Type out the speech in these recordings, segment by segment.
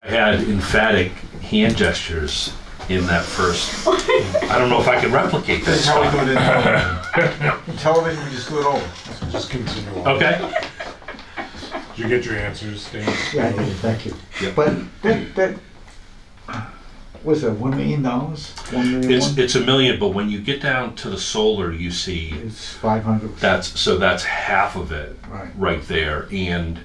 I had emphatic hand gestures in that first. I don't know if I can replicate this. That's how we do it in television. In television, we just do it over. Just continue on. Okay. Did you get your answers, Dan? Yeah, I did, thank you. Yep. But that, was it $1 million? 1 million? It's $1 million, but when you get down to the solar, you see It's 500. that's half of it Right. there, and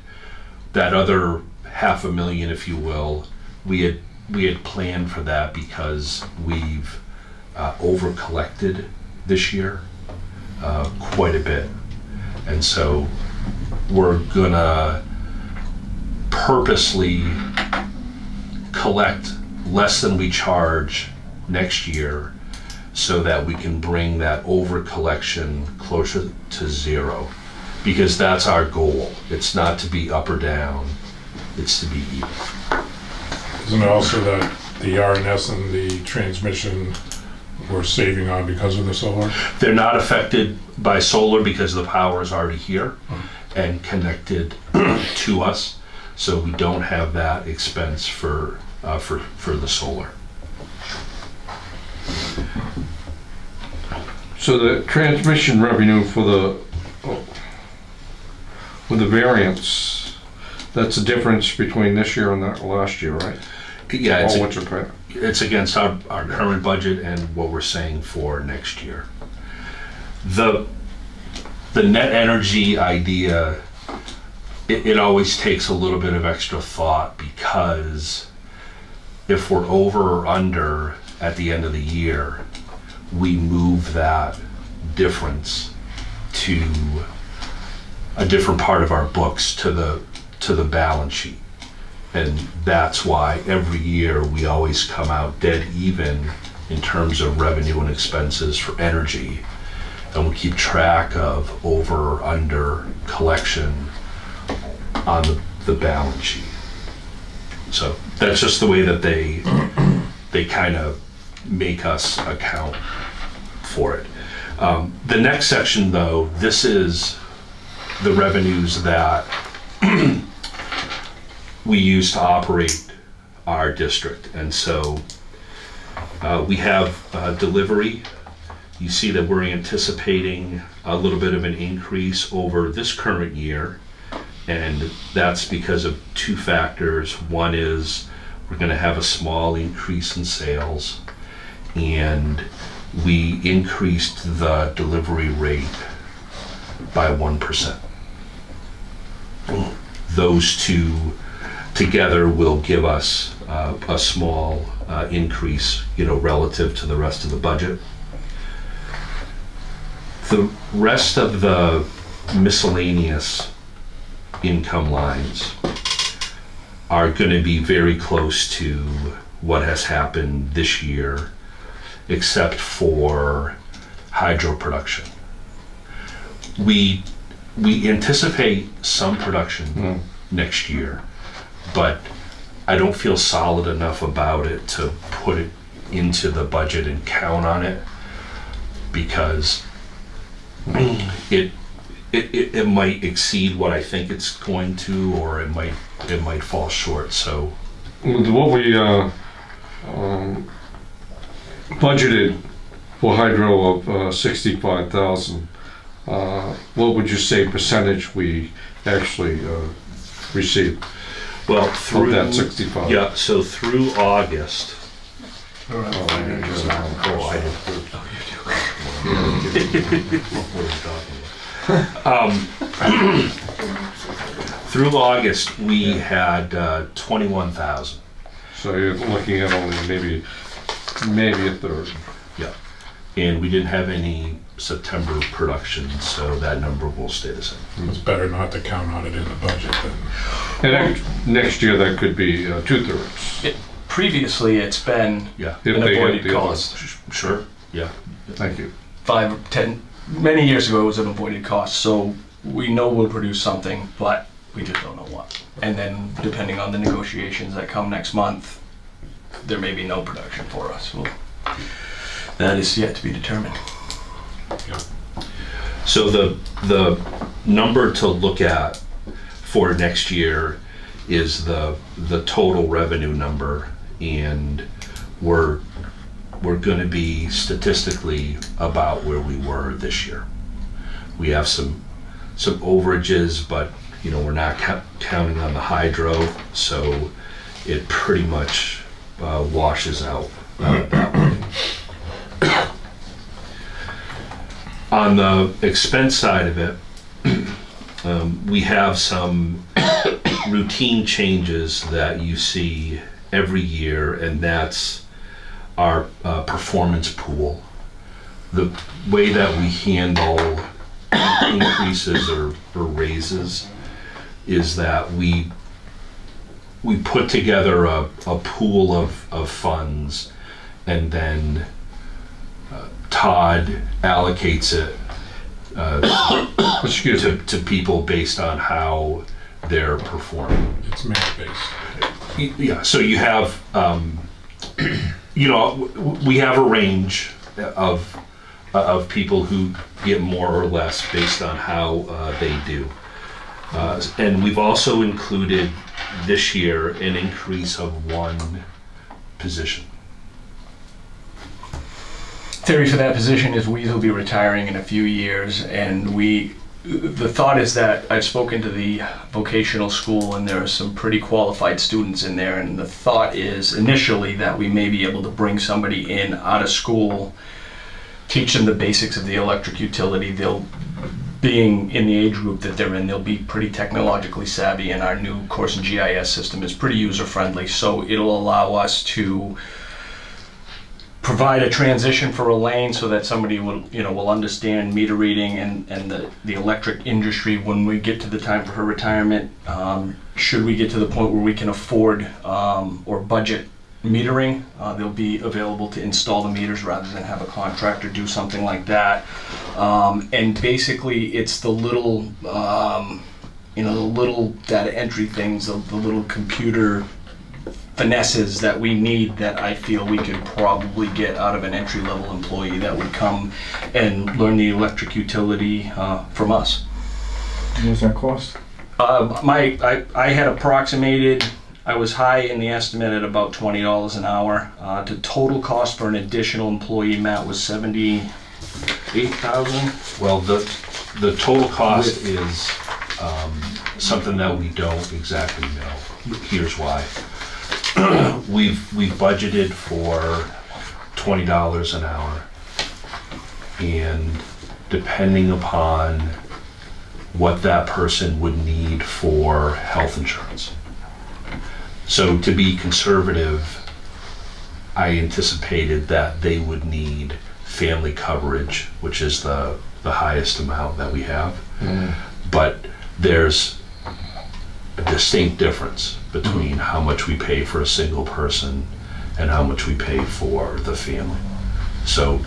that other $500,000, if you will, we had planned for that because we've over collected this year quite a bit, and so we're gonna purposely collect less than we charge next year so that we can bring that over collection closer to zero, because that's our goal. It's not to be up or down, it's to be even. Isn't it also that the RNS and the transmission we're saving on because of the solar? They're not affected by solar because the power is already here and connected to us, so we don't have that expense for the solar. So the transmission revenue for with the variance, that's the difference between this year and that last year, right? Yeah, Or what you're paying. it's against our current budget and what we're saying for next year. The net energy idea, it always takes a little bit of extra thought, because if we're over or under at the end of the year, we move that difference to a different part of our books, to the balance sheet. And that's why every year we always come out dead even in terms of revenue and expenses for energy. And we keep track of over or under collection on the balance sheet. So that's just the way that they kind of make us account for it. The next section, though, this is the revenues that we use to operate our district. And so we have delivery. You see that we're anticipating a little bit of an increase over this current year, and that's because of two factors. One is we're going to have a small increase in sales, and we increased the delivery rate by 1%. Those two together will give us a small increase, relative to the rest of the budget. The rest of the miscellaneous income lines are going to be very close to what has happened this year, except for hydro production. We anticipate some production next year, but I don't feel solid enough about it to put it into the budget and count on it, because it might exceed what I think it's going to, or it might fall short. So With what we budgeted for hydro of 65,000, what would you say percentage we actually received well of through that 65? yeah, so through August. Oh, I did. Through August, we had 21,000. So you're looking at only maybe a third. Yeah, and we didn't have any September production, so that number will stay the same. It's better not to count on it in the budget then. And next year that could be 2/3. Previously, it's been Yeah, If an they get avoided the other- cost. sure. Yeah. Thank you. 5 or 10, many years ago, it was an avoided cost. So we know we'll produce something, but we just don't know what. And then, depending on the negotiations that come next month, there may be no production for us. Well, that is yet to be determined. So the number to look at for next year is the total revenue number, and we're going to be statistically about where we were this year. We have some overages, but we're not counting on the hydro, so it pretty much washes out that way. On the expense side of it, we have some routine changes that you see every year, and that's our performance pool. The way that we handle increases or raises is that we put together a pool of funds, and then Todd allocates it to people based on how they're performing. It's merit-based. Yeah, so you have, we have a range of people who get more or less based on how they do. And we've also included this year an increase of one position. Theory for that position is Weeze will be retiring in a few years, and the thought is that I've spoken to the vocational school, and there are some pretty qualified students in there, and the thought is initially that we may be able to bring somebody in out of school, teach them the basics of the electric utility. Being in the age group that they're in, they'll be pretty technologically savvy, and our new course and GIS system is pretty user-friendly, so it'll allow us to provide a transition for Elaine so that somebody will understand meter reading and the electric industry when we get to the time for her retirement. Should we get to the point where we can afford or budget metering, they'll be available to install the meters rather than have a contractor do something like that. And basically it's the little the little data entry things, the little computer finesses that we need that I feel we could probably get out of an entry-level employee that would come and learn the electric utility from us. What does that cost? I had approximated, I was high in the estimate at about $20 an hour. The total cost for an additional employee, Matt, was $78,000. Well, the total cost is something that we don't exactly know. Here's why. We've budgeted for $20 an hour, and depending upon what that person would need for health insurance. So to be conservative, I anticipated that they would need family coverage, which is the highest amount that we have. But there's a distinct difference between how much we pay for a single person and how much we pay for the family. So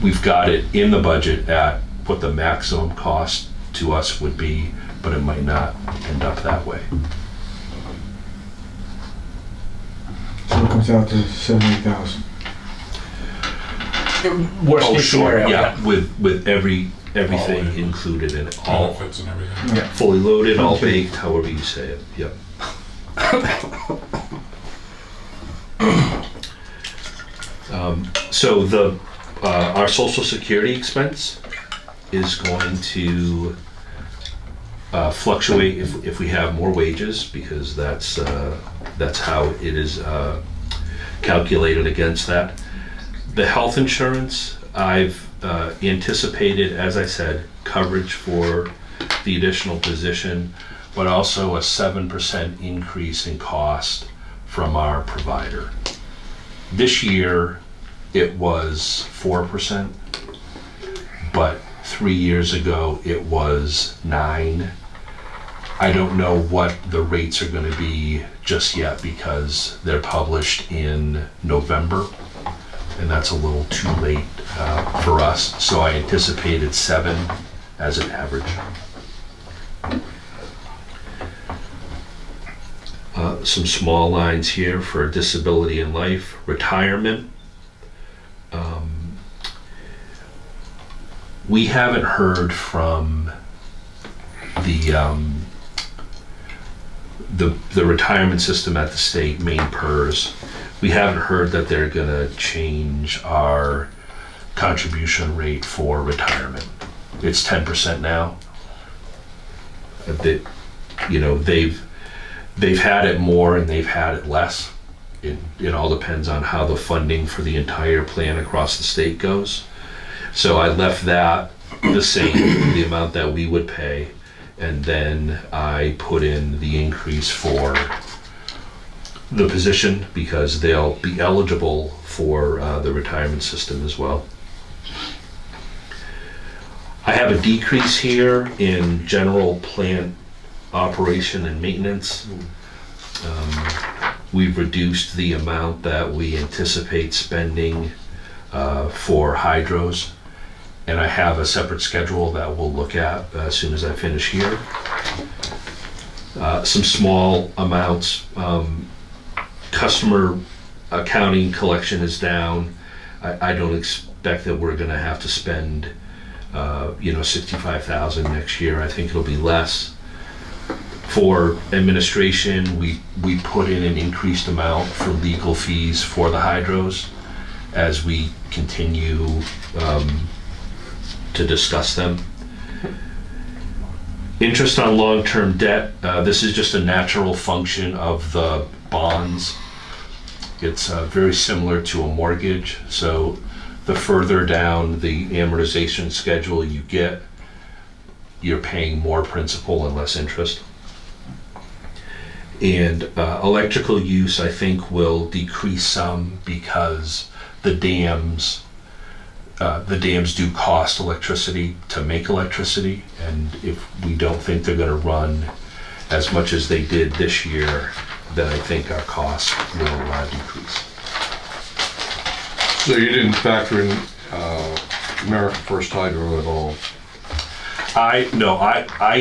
we've got it in the budget at what the maximum cost to us would be, but it might not end up that way. So it comes out to $70,000. Worst Oh, case sure, scenario, yeah, with everything All in. included in it, all Benefits and everything. Yeah. fully loaded, all Okay. baked, however you say it, yep. So our Social Security expense is going to fluctuate if we have more wages, because that's how it is calculated against that. The health insurance, I've anticipated, as I said, coverage for the additional position, but also a 7% increase in cost from our provider. This year, it was 4%, but 3 years ago, it was 9%. I don't know what the rates are going to be just yet because they're published in November, and that's a little too late for us. So I anticipated 7 as an average. Some small lines here for disability and life, retirement. We haven't heard from the the retirement system at the state, main PERS, we haven't heard that they're gonna change our contribution rate for retirement. It's 10% now. That, you know, they've had it more and they've had it less. It all depends on how the funding for the entire plan across the state goes. So I left that the same, the amount that we would pay, and then I put in the increase for the position because they'll be eligible for the retirement system as well. I have a decrease here in general plant operation and maintenance. We've reduced the amount that we anticipate spending for hydros, and I have a separate schedule that we'll look at as soon as I finish here. Some small amounts. Customer accounting collection is down. I don't expect that we're gonna have to spend $65,000 next year. I think it'll be less. For administration, we put in an increased amount for legal fees for the hydros as we continue to discuss them. Interest on long-term debt, this is just a natural function of the bonds. It's very similar to a mortgage, so the further down the amortization schedule you get, you're paying more principal and less interest. And electrical use, I think, will decrease some because the dams do cost electricity to make electricity, and if we don't think they're going to run as much as they did this year, then I think our costs will decrease. So you didn't factor in America First Hydro at all? I And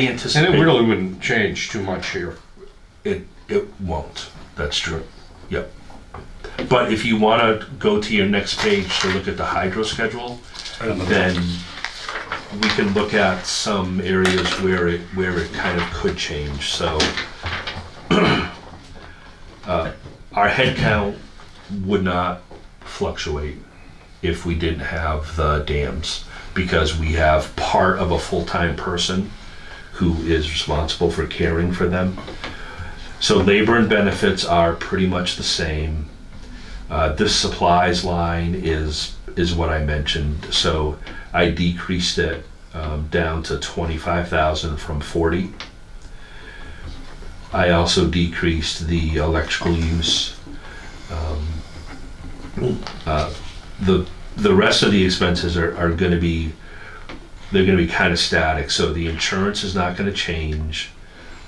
anticipate it really wouldn't change too much here. it won't. That's true. Yep. But if you want to go to your next page to look at the hydro schedule, then we can look at some areas where it kind of could change. So our head count would not fluctuate if we didn't have the dams, because we have part of a full-time person who is responsible for caring for them. So labor and benefits are pretty much the same. This supplies line is what I mentioned. So I decreased it down to 25,000 from 40. I also decreased the electrical use. The rest of the expenses are going to be, they're going to be kind of static. So the insurance is not going to change.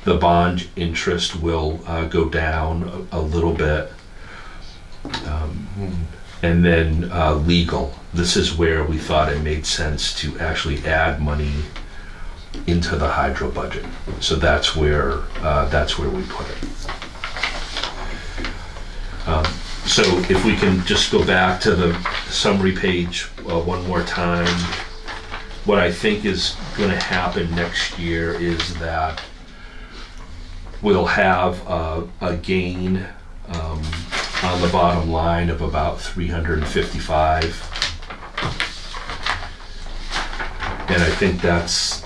The bond interest will go down a little bit. And then legal. This is where we thought it made sense to actually add money into the hydro budget. So that's where we put it. So if we can just go back to the summary page one more time. What I think is going to happen next year is that we'll have a gain on the bottom line of about 355, and I think that's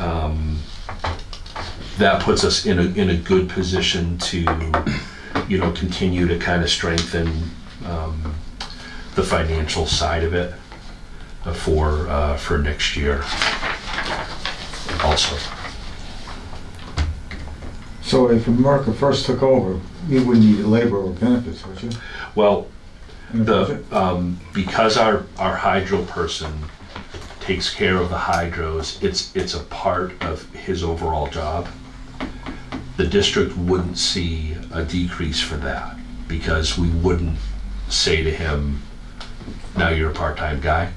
that puts us in a good position to continue to kind of strengthen the financial side of it for next year also. So if America First took over, you wouldn't need labor or benefits, would you? Well, In the budget? because our hydro person takes care of the hydros, it's a part of his overall job. The district wouldn't see a decrease for that because we wouldn't say to him, now you're a part-time guy,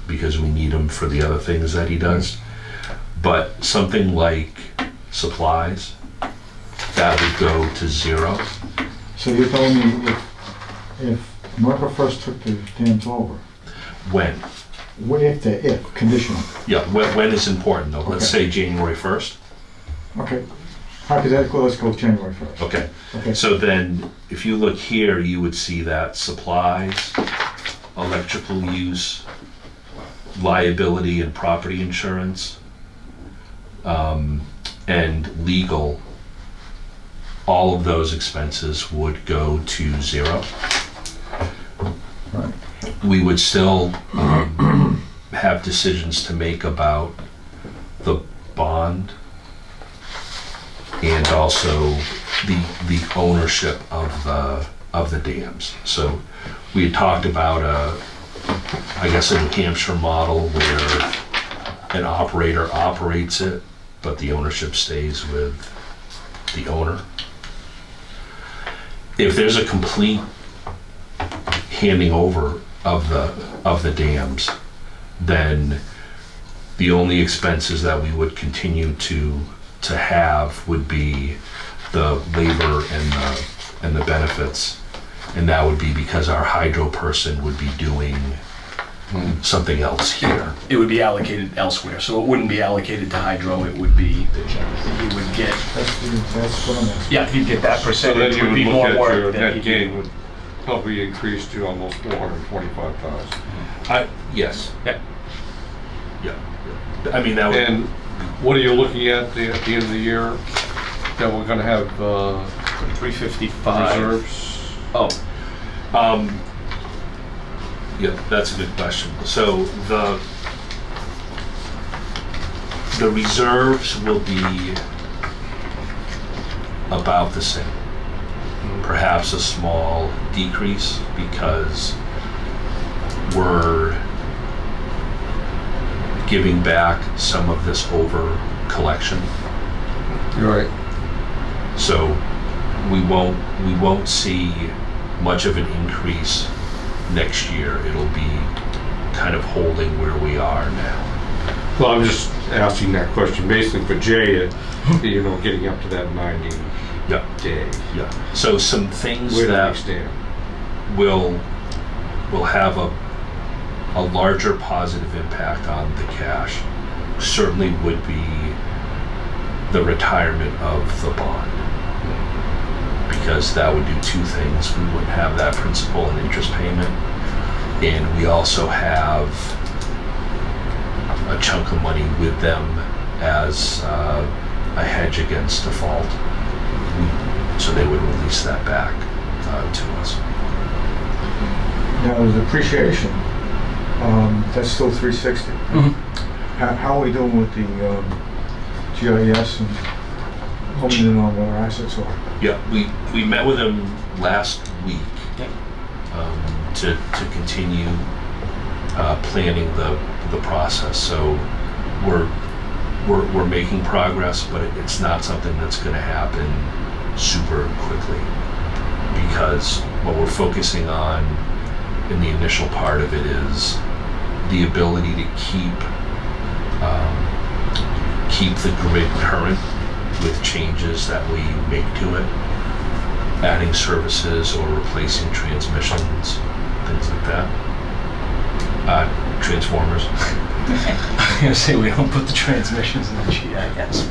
because we need him for the other things that he does. But something like supplies, that would go to zero. So you told me if America First took the dams over, When? conditional. Yeah, when is important though. Let's Okay. say January 1st. Okay, Hypothetical, let's go January 1st. Okay. Okay. So then, if you look here, you would see that supplies, electrical use, liability and property insurance, and legal, all of those expenses would go to zero. Right. We would still have decisions to make about the bond and also the ownership of the dams. So we had talked about I guess a New Hampshire model where an operator operates it, but the ownership stays with the owner. If there's a complete handing over of the dams, then the only expenses that we would continue to have would be the labor and the benefits, and that would be because our hydro person would be doing something else here. It would be allocated elsewhere, so it wouldn't be allocated to hydro, it would be, you would get, That's what I'm asking. yeah, you'd get that So percentage, then it you would would be look more at your work than net you gain do. would probably increase to almost 425,000. Yes. Yeah. Yeah. I mean, that would. And what are you looking at the end of the year that we're gonna have 355. reserves? Oh, Yeah, that's a good question. So the reserves will be about the same. Perhaps a small decrease because we're giving back some of this over collection. You're right. So we won't see much of an increase next year. It'll be kind of holding where we are now. Well, I'm just asking that question basically for Jay, getting up to that 90 Yeah, day. yeah. So some things Where do we that stand? will have a larger positive impact on the cash certainly would be the retirement of the bond, because that would do two things. We wouldn't have that principal and interest payment, and we also have a chunk of money with them as a hedge against default. So they would release that back to us. Now, the depreciation, that's still 360. Mhm. How are we doing with the GIS and homing in on what our assets are? Yeah, we met with them last week Yep. to continue planning the process. So we're making progress, but it's not something that's going to happen super quickly, because what we're focusing on in the initial part of it is the ability to keep the grid current with changes that we make to it, adding services or replacing transmissions, things like that. Transformers. I was gonna say, we don't put the transmissions in the GIS.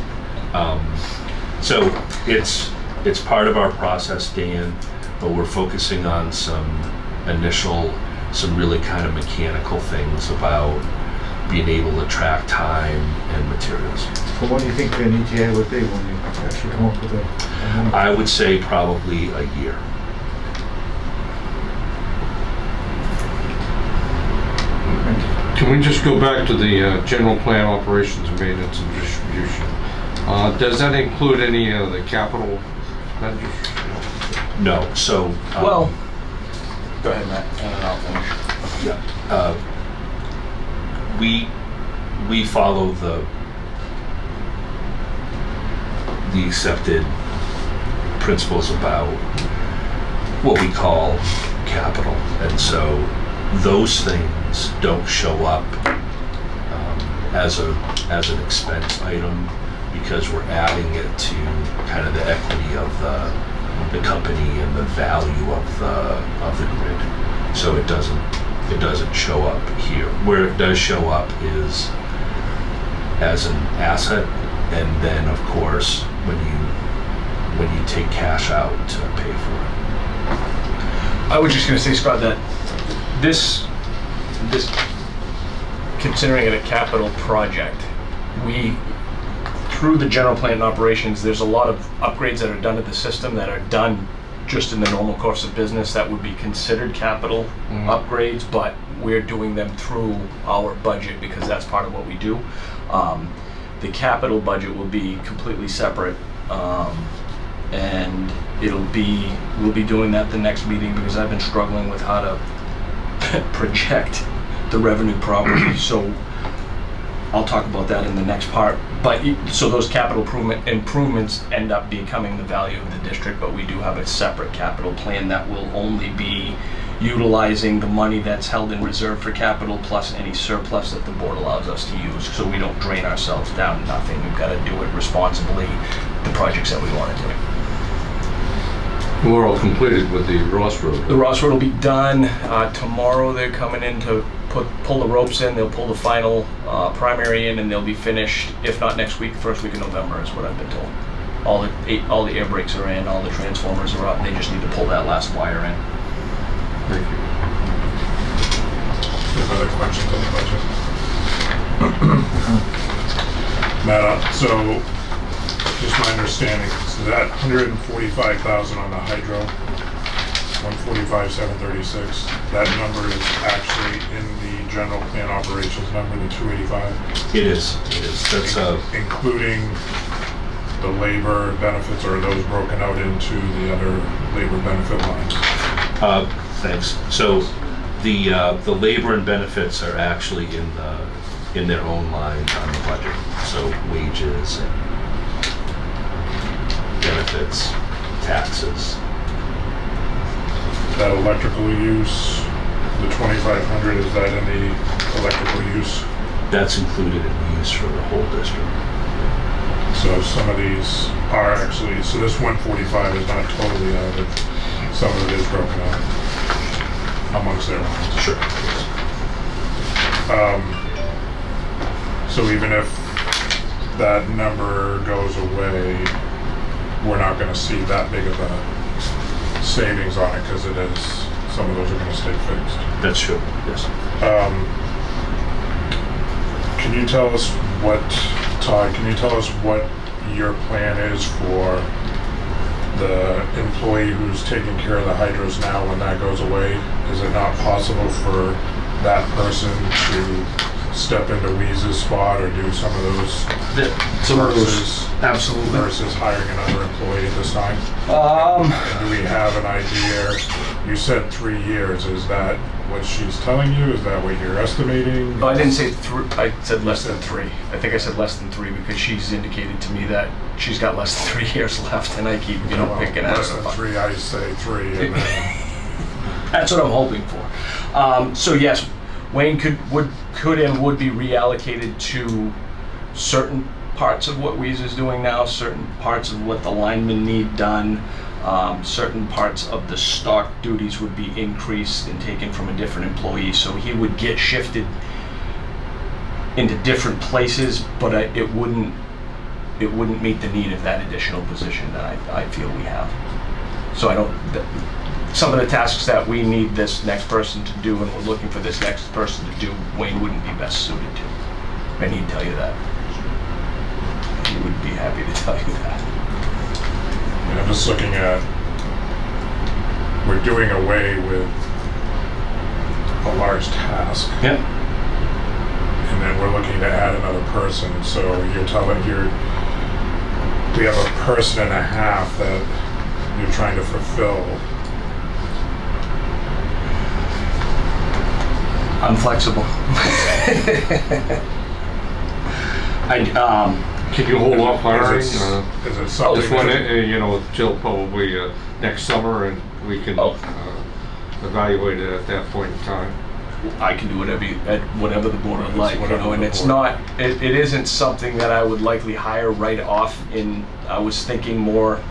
So it's part of our process, Dan, but we're focusing on some really kind of mechanical things about being able to track time and materials. So what do you think an ETA would be when you actually come up with a number? I would say probably a year. Can we just go back to the general plan operations, maintenance, and distribution? Does that include any of the capital expenditures? No, so. Well, go ahead, Matt, and then I'll finish. Yeah. We follow the accepted principles about what we call capital, and so those things don't show up as an expense item, because we're adding it to kind of the equity of the company and the value of the grid. So it doesn't show up here. Where it does show up is as an asset, and then of course when you when you take cash out to pay for it. I was just gonna say, Scott, that this, considering it a capital project, through the general plan and operations, there's a lot of upgrades that are done to the system that are done just in the normal course of business that would be considered capital upgrades, but we're doing them through our budget because that's part of what we do. The capital budget will be completely separate, and we'll be doing that the next meeting because I've been struggling with how to project the revenue problem. So I'll talk about that in the next part. But so those capital improvements end up becoming the value of the district, but we do have a separate capital plan that will only be utilizing the money that's held in reserve for capital plus any surplus that the board allows us to use, so we don't drain ourselves down to nothing. We've got to do it responsibly, the projects that we want to do. We're all completed with the Ross Road. The Ross Road will be done. Tomorrow they're coming in to pull the ropes in. They'll pull the final primary in, and they'll be finished, if not next week, first week of November is what I've been told. All the air brakes are in, all the transformers are up. They just need to pull that last wire in. Thank you. Any other questions on the budget? Matt, so just my understanding, so that 145,000 on the hydro, 145,736, that number is actually in the general plan operations number, the 285? It is. That's including the labor benefits, or are those broken out into the other labor benefit lines? thanks. So the labor and benefits are actually in their own line on the budget. So wages and benefits, taxes. That electrical use, the 2,500, is that in the electrical use? That's included in the use for the whole district. So some of these are actually, so this 145 is not totally out of it. Some of it is broken out amongst their lines. Sure. So even if that number goes away, we're not going to see that big of a savings on it because it is, some of those are going to stay fixed. That's true, yes. Can you tell us what, Todd, can you tell us what your plan is for the employee who's taking care of the hydros now when that goes away? Is it not possible for that person to step into Weeze's spot or do some of those Absolutely. versus hiring another employee at this time? And do we have an idea? You said 3 years. Is that what she's telling you? Is that what you're estimating? Oh, I didn't say I said less than 3. I think I said less than 3 because she's indicated to me that she's got less than 3 years left, and I keep, Well, picking at less her. than 3, I say 3, and then That's what I'm hoping for. So yes, Wayne could and would be reallocated to certain parts of what Weeze is doing now, certain parts of what the linemen need done, certain parts of the stock duties would be increased and taken from a different employee. So he would get shifted into different places, but it wouldn't meet the need of that additional position that I feel we have. So some of the tasks that we need this next person to do and we're looking for this next person to do, Wayne wouldn't be best suited to. And he'd tell you that. He would be happy to tell you that. I'm just looking at, we're doing away with a large task. Yep. And then we're looking to add another person. So you're telling, we have a person and a half that you're trying to fulfill. I'm flexible. Can you hold off hiring? Is it something This one, that- till probably next summer, and we can evaluate it at that point in time. I can do whatever the board would like, Whatever and the it's board- not, it isn't something that I would likely hire right off I was thinking more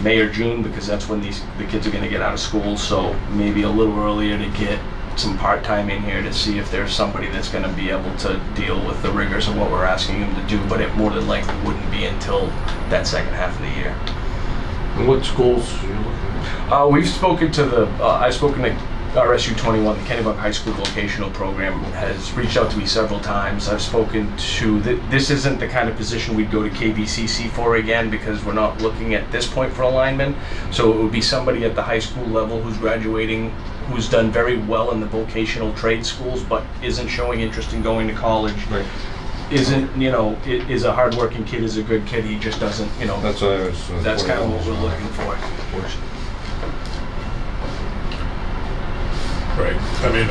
May or June, because that's when the kids are gonna get out of school, so maybe a little earlier to get some part-time in here to see if there's somebody that's gonna be able to deal with the rigors of what we're asking them to do, but it more than likely wouldn't be until that second half of the year. And what schools are you looking at? We've spoken to I've spoken to RSU 21, the Kennebunk High School Vocational Program has reached out to me several times. I've spoken to, this isn't the kind of position we'd go to KVCC for again, because we're not looking at this point for a lineman. So it would be somebody at the high school level who's graduating, who's done very well in the vocational trade schools, but isn't showing interest in going to college. Right. Isn't, is a hardworking kid, is a good kid, he just doesn't, That's what I was. that's kind of what we're looking for. Right. I mean,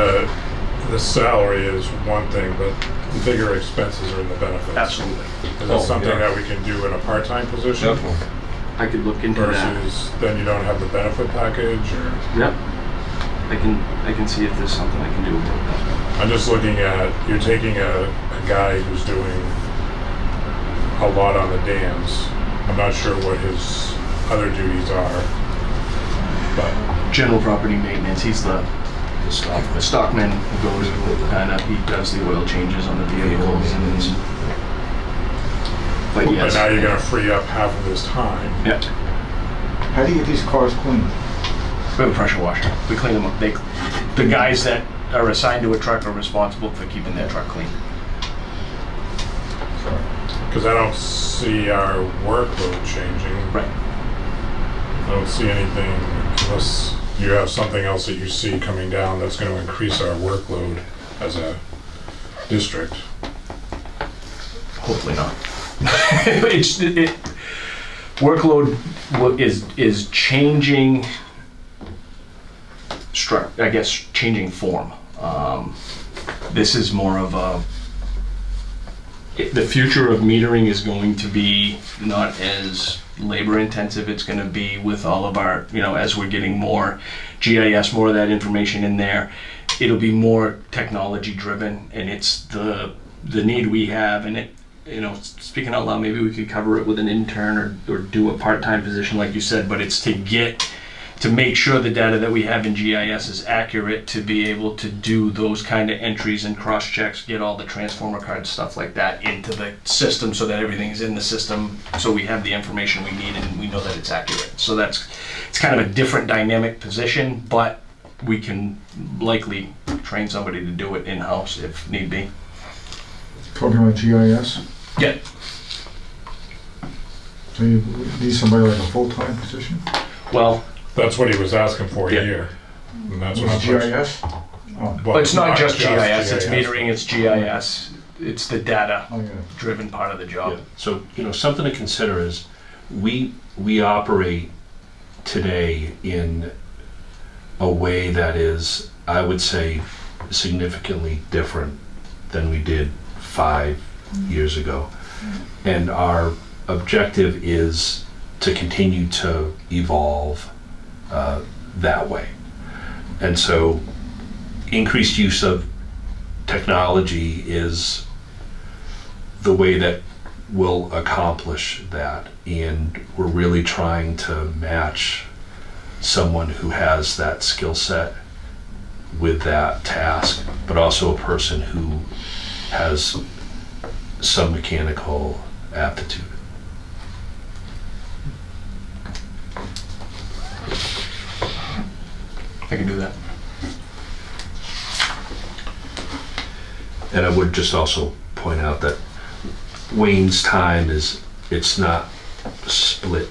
the salary is one thing, but the bigger expenses are in the benefits. Absolutely. Is that something yeah. that we can do in a part-time position? Definitely. I could look into that. Versus then you don't have the benefit package, or? Yep. I can see if there's something I can do about that. I'm just looking at, you're taking a guy who's doing a lot on the dams. I'm not sure what his other duties are, but General property maintenance, he's the stockman who goes he does the oil changes on the vehicles and but yes. but now you're gonna free up half of his time. Yep. How do you get these cars cleaned? We have a pressure washer. We clean them up. The guys that are assigned to a truck are responsible for keeping their truck clean. Because I don't see our workload changing. Right. I don't see anything, unless you have something else that you see coming down that's gonna increase our workload as a district. Hopefully not. Workload is changing. I guess changing form. This is more of the future of metering is going to be not as labor intensive. It's going to be with all of our, as we're getting more GIS, more of that information in there, it'll be more technology driven, and it's the need we have. And it, speaking out loud, maybe we could cover it with an intern or do a part-time position like you said, but it's to make sure the data that we have in GIS is accurate, to be able to do those kind of entries and cross checks, get all the transformer cards, stuff like that into the system so that everything is in the system, so we have the information we need and we know that it's accurate. So it's kind of a different dynamic position, but we can likely train somebody to do it in-house if need be. Talking about GIS? Yeah. So you need somebody like a full-time position? Well, That's what he was asking for Yeah. here. And that's what What's I'm GIS? Oh, Well, it's not just GIS, it's GIS. metering, it's GIS, it's the data oh yeah. driven part of the job. Yeah. So, something to consider is we operate today in a way that is, I would say, significantly different than we did 5 years ago. And our objective is to continue to evolve that way. And so increased use of technology is the way that will accomplish that. And we're really trying to match someone who has that skill set with that task, but also a person who has some mechanical aptitude. I can do that. And I would just also point out that Wayne's time it's not split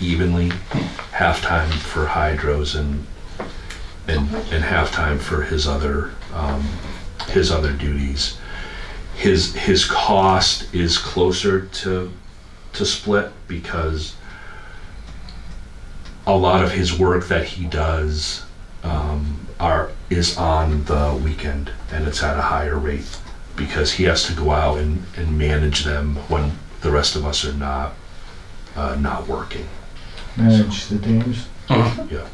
evenly. Halftime for hydros and halftime for his other duties. His cost is closer to split because a lot of his work that he does is on the weekend, and it's at a higher rate because he has to go out and manage them when the rest of us are not working. Manage the dams? Yeah.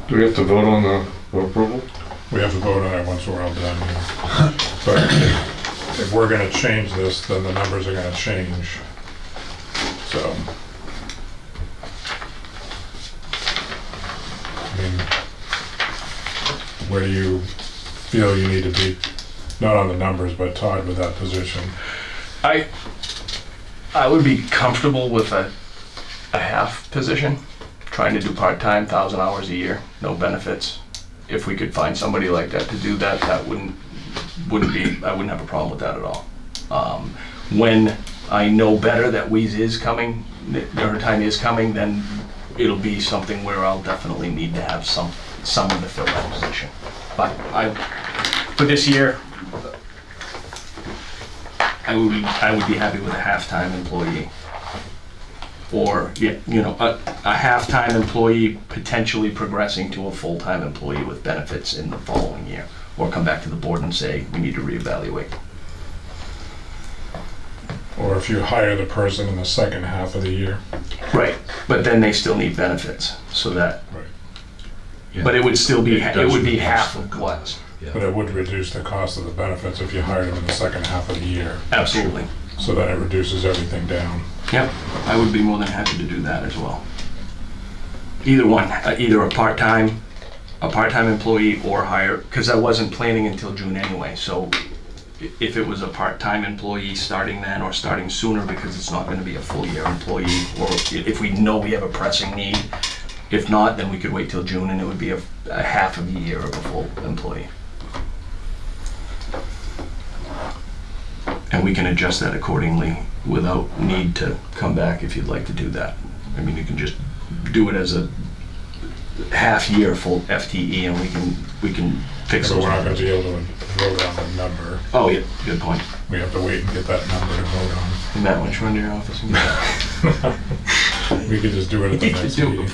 Do we have to vote on the approval? We have to vote on it once we're all done here. But if we're gonna change this, then the numbers are gonna change. So. I mean, where do you feel you need to be? Not on the numbers, but Todd with that position. I would be comfortable with a half position, trying to do part-time, 1,000 hours a year, no benefits. If we could find somebody like that to do that, that wouldn't be, I wouldn't have a problem with that at all. When I know better that Wheeze is coming, her time is coming, then it'll be something where I'll definitely need to have someone to fill that position. But for this year, I would be happy with a half-time employee. Or, a half-time employee potentially progressing to a full-time employee with benefits in the following year. Or come back to the board and say, we need to reevaluate. Or if you hire the person in the second half of the year. Right, but then they still need benefits, so that, Right. Yeah. but it would still be, It it would does be reduce half the of what? cost. Yeah. But it would reduce the cost of the benefits if you hired them in the second half of the year. Absolutely. So then it reduces everything down. Yep, I would be more than happy to do that as well. Either one, either a part-time employee or hire, because I wasn't planning until June anyway, so if it was a part-time employee starting then or starting sooner because it's not gonna be a full year employee, or if we know we have a pressing need. If not, then we could wait till June and it would be a half of a year of a full employee. And we can adjust that accordingly without need to come back if you'd like to do that. I mean, you can just do it as a half-year full FTE and we can fix So those we're not gonna numbers. be able to vote on the number. Oh, yeah, good point. We have to wait and get that number to vote Matt, why don't you run to your office and get that? on. We could just do it at the You next could do meeting. it.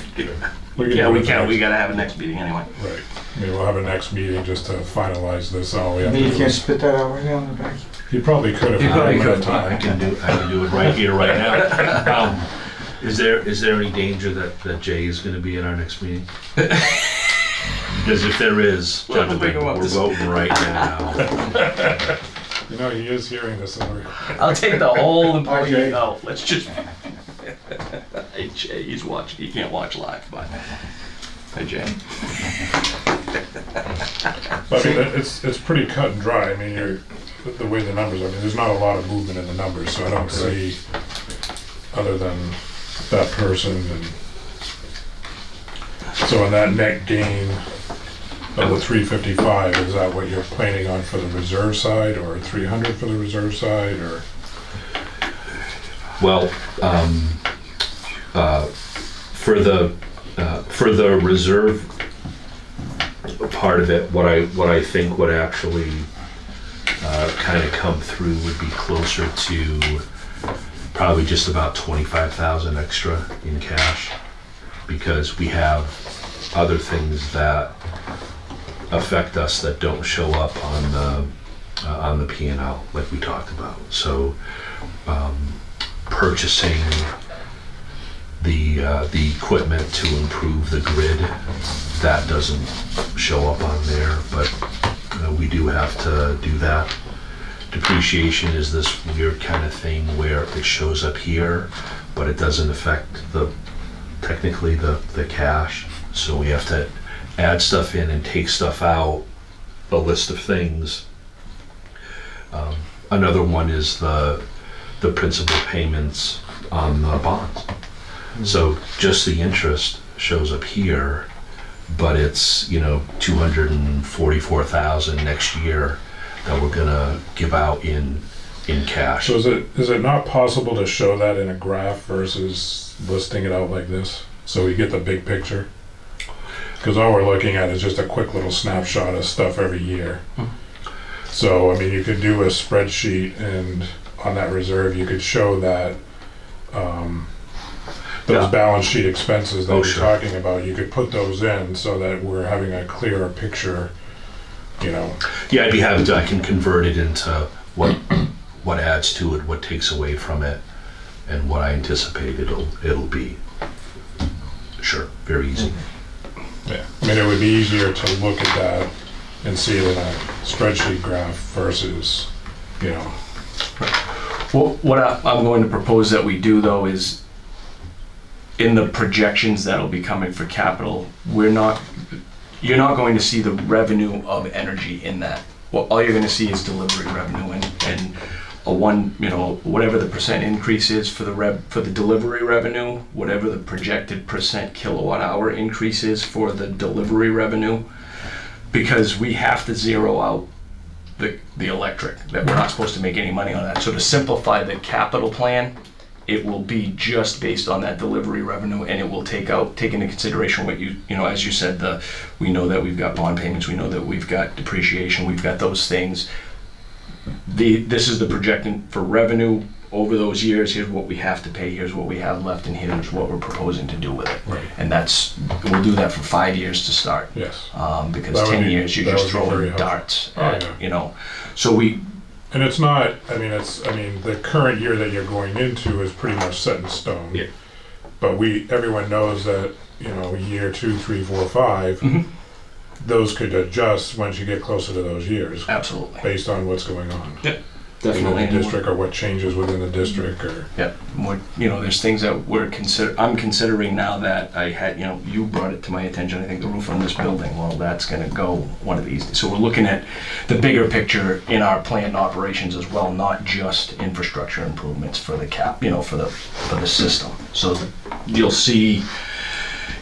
could Yeah, do we it at the can. We next- gotta have a next meeting anyway. Right. I mean, we'll have a next meeting just to finalize this. All we I have mean, to you do can't is. spit that out right now in the back. You probably could if You we probably had could. time. I can do it right here, right now. Is there any danger that Jay is gonna be at our next meeting? Because if there is, We'll have to gentlemen, bring him up we're to speed. voting right now. You know, he is hearing this in the recording. I'll take the whole employee Okay. out. Let's just. Hey Jay, he's watching. He can't watch live, but. Hey Jay. But I mean, it's pretty cut and dry. I mean, the way the numbers, I mean, there's not a lot of movement in the numbers, so I don't see, other than that person and. So in that net gain of the 355, is that what you're planning on for the reserve side, or 300 for the reserve side, or? Well, for the reserve part of it, what I think would actually kind of come through would be closer to probably just about 25,000 extra in cash, because we have other things that affect us that don't show up on the P&L like we talked about. So purchasing the equipment to improve the grid, that doesn't show up on there, but we do have to do that. Depreciation is this weird kind of thing where it shows up here, but it doesn't affect technically the cash. So we have to add stuff in and take stuff out, a list of things. Another one is the principal payments on the bonds. So just the interest shows up here, but it's, 244,000 next year that we're gonna give out in cash. So is it not possible to show that in a graph versus listing it out like this? So we get the big picture? Because all we're looking at is just a quick little snapshot of stuff every year. So, I mean, you could do a spreadsheet, and on that reserve, you could show that those Yeah. balance sheet expenses that Oh, you're sure. talking about, you could put those in so that we're having a clearer picture, Yeah, I'd be happy to. I can convert it into what adds to it, what takes away from it, and what I anticipate it'll be. Sure, very easy. Yeah, I mean, it would be easier to look at that and see it in a spreadsheet graph versus, Well, what I'm going to propose that we do though is, in the projections that'll be coming for capital, you're not going to see the revenue of energy in that. Well, all you're gonna see is delivery revenue, and whatever the percent increase is for the delivery revenue, whatever the projected percent kilowatt hour increase is for the delivery revenue, because we have to zero out the electric, that we're not supposed to make any money on that. So to simplify the capital plan, it will be just based on that delivery revenue, and it will take into consideration what as you said, we know that we've got bond payments, we know that we've got depreciation, we've got those things. This is the projection for revenue over those years. Here's what we have to pay, here's what we have left, and here's what we're proposing to do with it. Right. And we'll do that for 5 years to start. Yes. Because That would 10 be- years, you're that just would be very throwing darts helpful. at, so we, And it's not, the current year that you're going into is pretty much set in stone. Yeah. But everyone knows that, year 2, 3, 4, 5, Mhm. those could adjust once you get closer to those years, absolutely. based on what's going on. Yep. In Definitely. the district, or what changes within the district, or, Yeah, more, there's things that I'm considering now that I had, you brought it to my attention, I think the roof on this building, well, that's gonna go one of these. So we're looking at the bigger picture in our planned operations as well, not just infrastructure improvements for the for the system. So you'll see,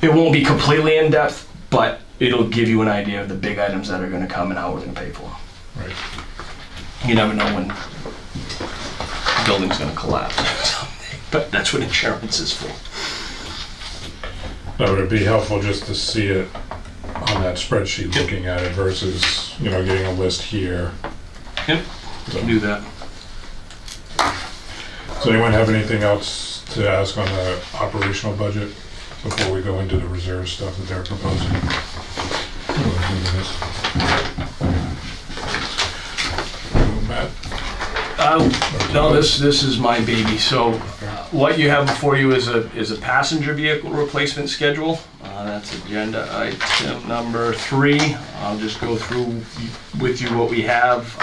it won't be completely in depth, but it'll give you an idea of the big items that are gonna come and how we're gonna pay for them. right. You never know when the building's gonna collapse someday, but that's what insurance is for. No, it'd be helpful just to see it on that spreadsheet, looking at it versus, getting a list here. Yep, can do that. Does anyone have anything else to ask on the operational budget before we go into the reserve stuff that they're proposing? Matt? No, this is my baby. So what you have before you is a passenger vehicle replacement schedule. That's agenda item number 3. I'll just go through with you what we have.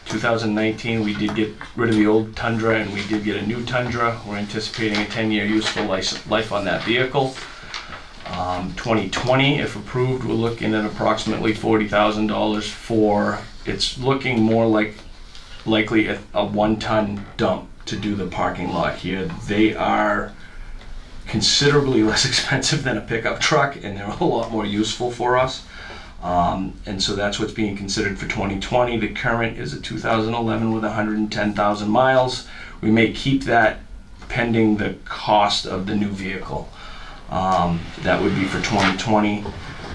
2019, we did get rid of the old Tundra and we did get a new Tundra. We're anticipating a 10-year useful life on that vehicle. 2020, if approved, we're looking at approximately $40,000 for, it's looking more likely a 1-ton dump to do the parking lot here. They are considerably less expensive than a pickup truck, and they're a lot more useful for us. And so that's what's being considered for 2020. The current is a 2011 with 110,000 miles. We may keep that pending the cost of the new vehicle. That would be for 2020.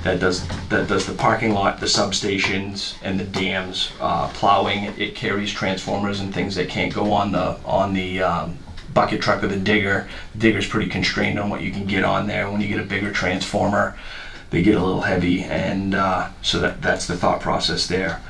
That does the parking lot, the substations, and the dams, plowing. It carries transformers and things that can't go on the bucket truck or the digger. The digger's pretty constrained on what you can get on there. When you get a bigger transformer, they get a little heavy, and so that's the thought process there.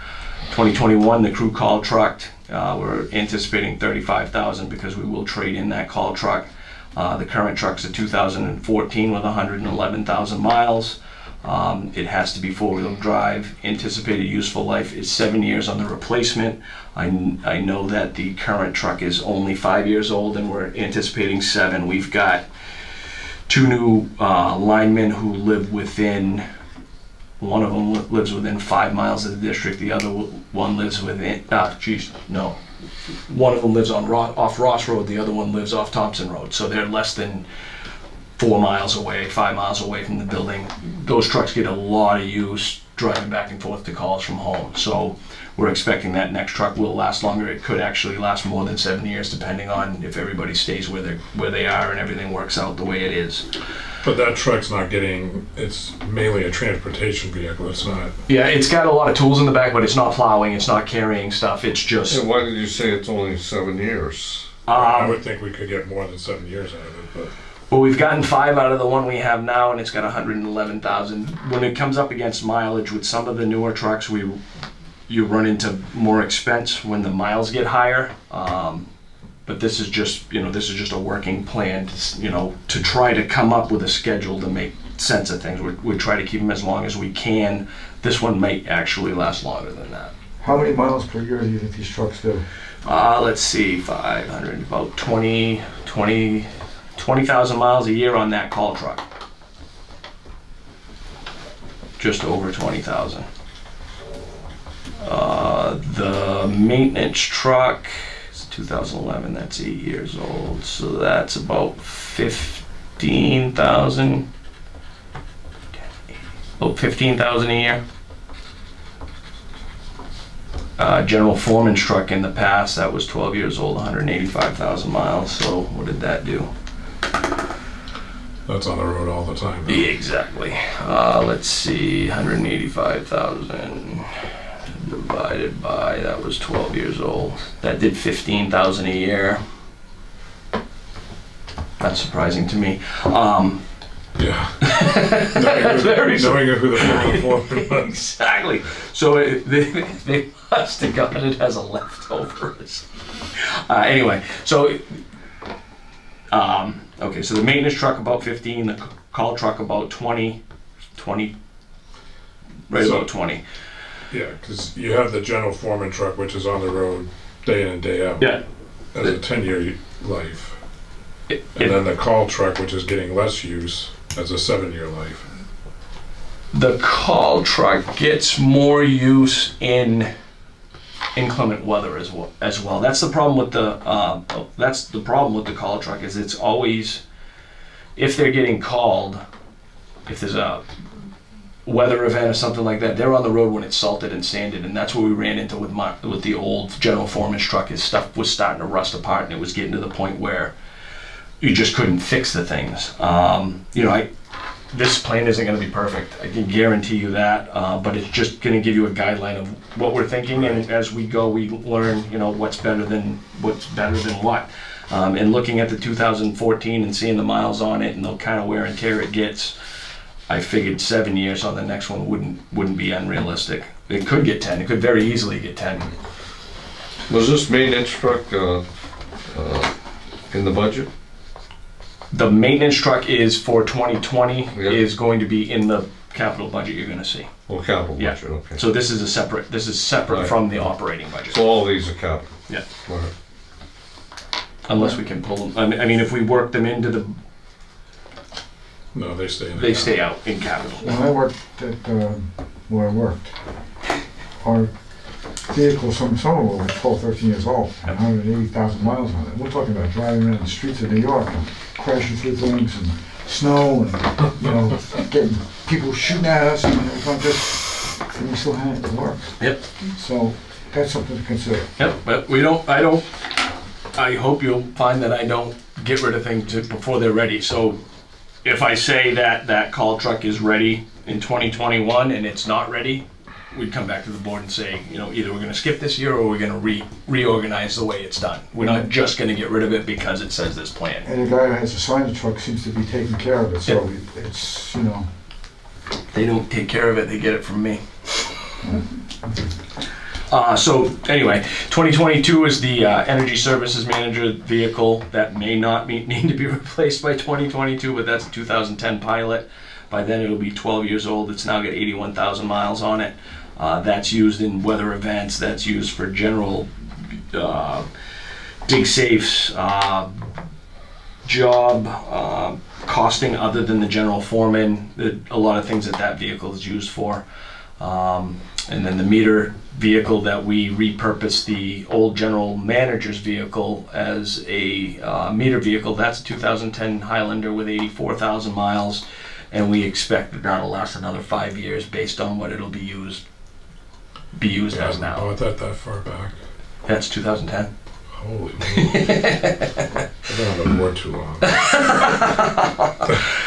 2021, the crew call truck, we're anticipating $35,000 because we will trade in that call truck. The current truck's a 2014 with 111,000 miles. It has to be 4-wheel drive. Anticipated useful life is 7 years on the replacement. I know that the current truck is only 5 years old, and we're anticipating 7. We've got 2 new linemen who live within, one of them lives within 5 miles of the district, the other one lives within, one of them lives off Ross Road, the other one lives off Thompson Road, so they're less than 4 miles away, 5 miles away from the building. Those trucks get a lot of use driving back and forth to calls from home, so we're expecting that next truck will last longer. It could actually last more than 7 years, depending on if everybody stays where they are and everything works out the way it is. But that truck's not it's mainly a transportation vehicle, it's not. Yeah, it's got a lot of tools in the back, but it's not plowing, it's not carrying stuff, it's just... And why did you say it's only 7 years? I would think we could get more than 7 years out of it, but. Well, we've gotten 5 out of the one we have now, and it's got 111,000. When it comes up against mileage with some of the newer trucks, you run into more expense when the miles get higher. But this is just, a working plan, to try to come up with a schedule to make sense of things. We try to keep them as long as we can. This one might actually last longer than that. How many miles per year do you think these trucks do? Let's see, 500, about 20,000 miles a year on that call truck. Just over 20,000. The maintenance truck is 2011, that's 8 years old, so that's about 15,000. About 15,000 a year. General foreman's truck in the past, that was 12 years old, 185,000 miles, so what did that do? That's on the road all the time. though. Yeah, exactly. Let's see, 185,000 divided by, that was 12 years old. That did 15,000 a year. That's surprising to me. Yeah. Very Knowing who the foreman was. Exactly. So they must have got it as a leftovers. Anyway, so okay, so the maintenance truck about 15, the call truck about 20, right So- about 20. Yeah, because you have the general foreman truck, which is on the road day in and day out. Yeah. Has a 10-year life. It- And then the call truck, which is getting less use, has a 7-year life. The call truck gets more use in inclement weather as well. That's the problem with the call truck is it's always, if they're getting called, if there's a weather event or something like that, they're on the road when it's salted and sanded, and that's what we ran into with the old general foreman's truck. His stuff was starting to rust apart, and it was getting to the point where you just couldn't fix the things. This plan isn't going to be perfect. I can guarantee you that, but it's just going to give you a guideline of what we're thinking, and as we go, we learn, what's better than what. And looking at the 2014 and seeing the miles on it and the kind of wear and tear it gets, I figured 7 years on the next one wouldn't be unrealistic. It could get 10. It could very easily get 10. Was this maintenance truck in the budget? The maintenance truck is for 2020 Yep. is going to be in the capital budget you're going to see. Well, capital Yeah. budget, okay. So this is separate Right. from the operating budget. So all these are capital? Yeah. All right. Unless we can pull them. I mean, if we work them into No, they stay in the they account. stay out in capital. When I worked at, where I worked, our vehicles, some of them were 12, 13 years old, and 180,000 miles on it. We're talking about driving around the streets of New York and crashing through things and snow and, getting people shooting at us and everything just, and we still had it to work. Yep. So that's something to consider. Yep. But I hope you'll find that I don't get rid of things before they're ready. So if I say that call truck is ready in 2021 and it's not ready, we'd come back to the board and say, either we're going to skip this year or we're going to reorganize the way it's done. We're not just going to get rid of it because it says this plan. And the guy who has assigned the truck seems to be taking care of it, so it's, They don't take care of it, they get it from me. So anyway, 2022 is the Energy Services Manager vehicle that may not need to be replaced by 2022, but that's a 2010 Pilot. By then it'll be 12 years old. It's now got 81,000 miles on it. That's used in weather events. That's used for general dig safes, job costing other than the general foreman. A lot of things that vehicle is used for. And then the meter vehicle that we repurposed the old general manager's vehicle as a meter vehicle. That's a 2010 Highlander with 84,000 miles. And we expect that that'll last another 5 years based on what it'll be used as now. Bought that far back. That's 2010. Holy moly. I've been on the board too long.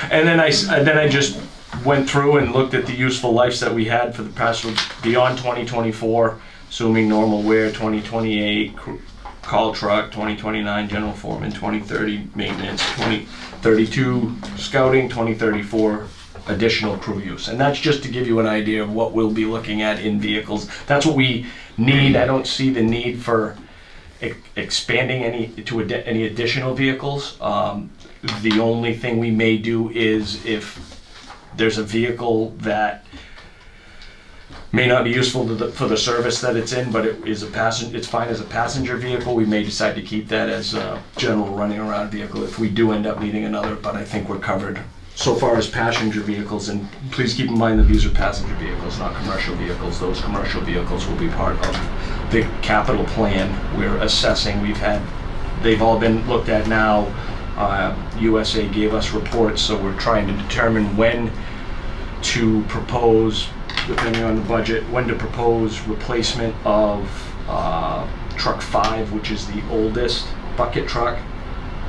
And then I just went through and looked at the useful lives that we had for the past beyond 2024, assuming normal wear, 2028 call truck, 2029 general foreman, 2030 maintenance, 2032 scouting, 2034 additional crew use. And that's just to give you an idea of what we'll be looking at in vehicles. That's what we need. I don't see the need for expanding any additional vehicles. The only thing we may do is if there's a vehicle that may not be useful for the service that it's in, but it's fine as a passenger vehicle, we may decide to keep that as a general running around vehicle if we do end up needing another, but I think we're covered so far as passenger vehicles, and please keep in mind that these are passenger vehicles, not commercial vehicles. Those commercial vehicles will be part of the capital plan we're assessing. They've all been looked at now. USA gave us reports, so we're trying to determine when to propose, depending on the budget, when to propose replacement of truck 5, which is the oldest bucket truck,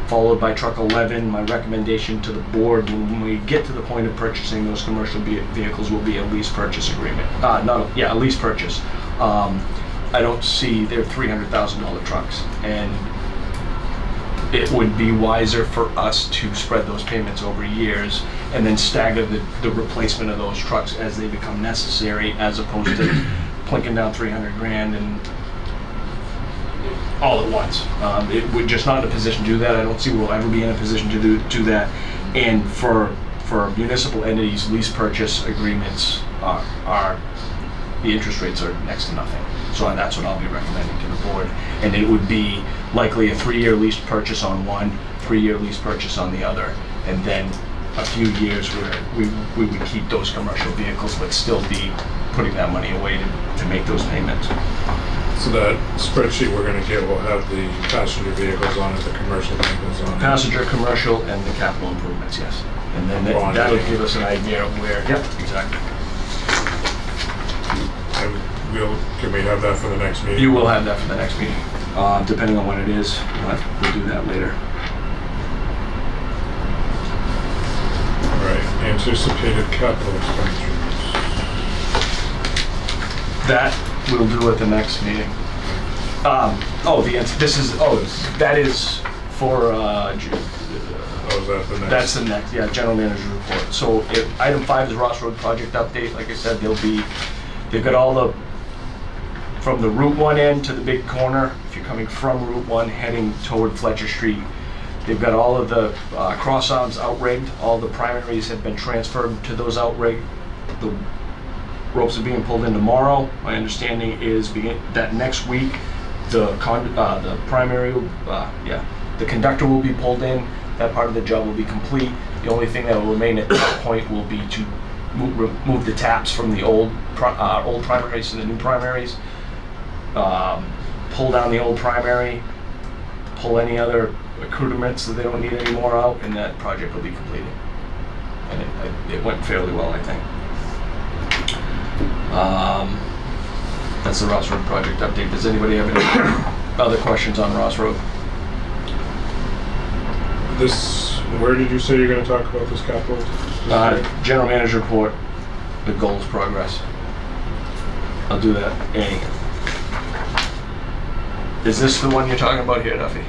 followed by truck 11. My recommendation to the board when we get to the point of purchasing those commercial vehicles will be a lease purchase agreement. A lease purchase. I don't see, they're $300,000 trucks, and it would be wiser for us to spread those payments over years and then stagger the replacement of those trucks as they become necessary, as opposed to plinking down 300 grand and all at once. We're just not in a position to do that. I don't see we'll ever be in a position to do that. And for municipal entities, lease purchase agreements are the interest rates are next to nothing. So that's what I'll be recommending to the board. And it would be likely a 3-year lease purchase on one, 3-year lease purchase on the other, and then a few years where we would keep those commercial vehicles but still be putting that money away to make those payments. So that spreadsheet we're gonna get will have the passenger vehicles on it, the commercial vehicles on it. Passenger, commercial, and the capital improvements, yes. And then that'll give us an idea of where, yep, exactly. And can we have that for the next meeting? You will have that for the next meeting, depending on what it is. We'll do that later. All right, anticipated capital expenditures. That we'll do at the next meeting. That is for, Oh, is that the next? that's the next, general manager's report. So item 5 is Ross Road project update. Like I said, they've got all the, from the Route 1 end to the big corner, if you're coming from Route 1 heading toward Fletcher Street, they've got all of the cross arms outrigged. All the primaries have been transferred to those outrigged. The ropes are being pulled in tomorrow. My understanding is that next week the primary, the conductor will be pulled in. That part of the job will be complete. The only thing that will remain at that point will be to remove the taps from the old primaries to the new primaries. Pull down the old primary, pull any other accoutrements that they don't need anymore out, and that project will be completed. And it went fairly well, I think. That's the Ross Road project update. Does anybody have any other questions on Ross Road? Where did you say you're gonna talk about this capital? General manager report, the goals progress. I'll do that. Is this the one you're talking about here, Duffy?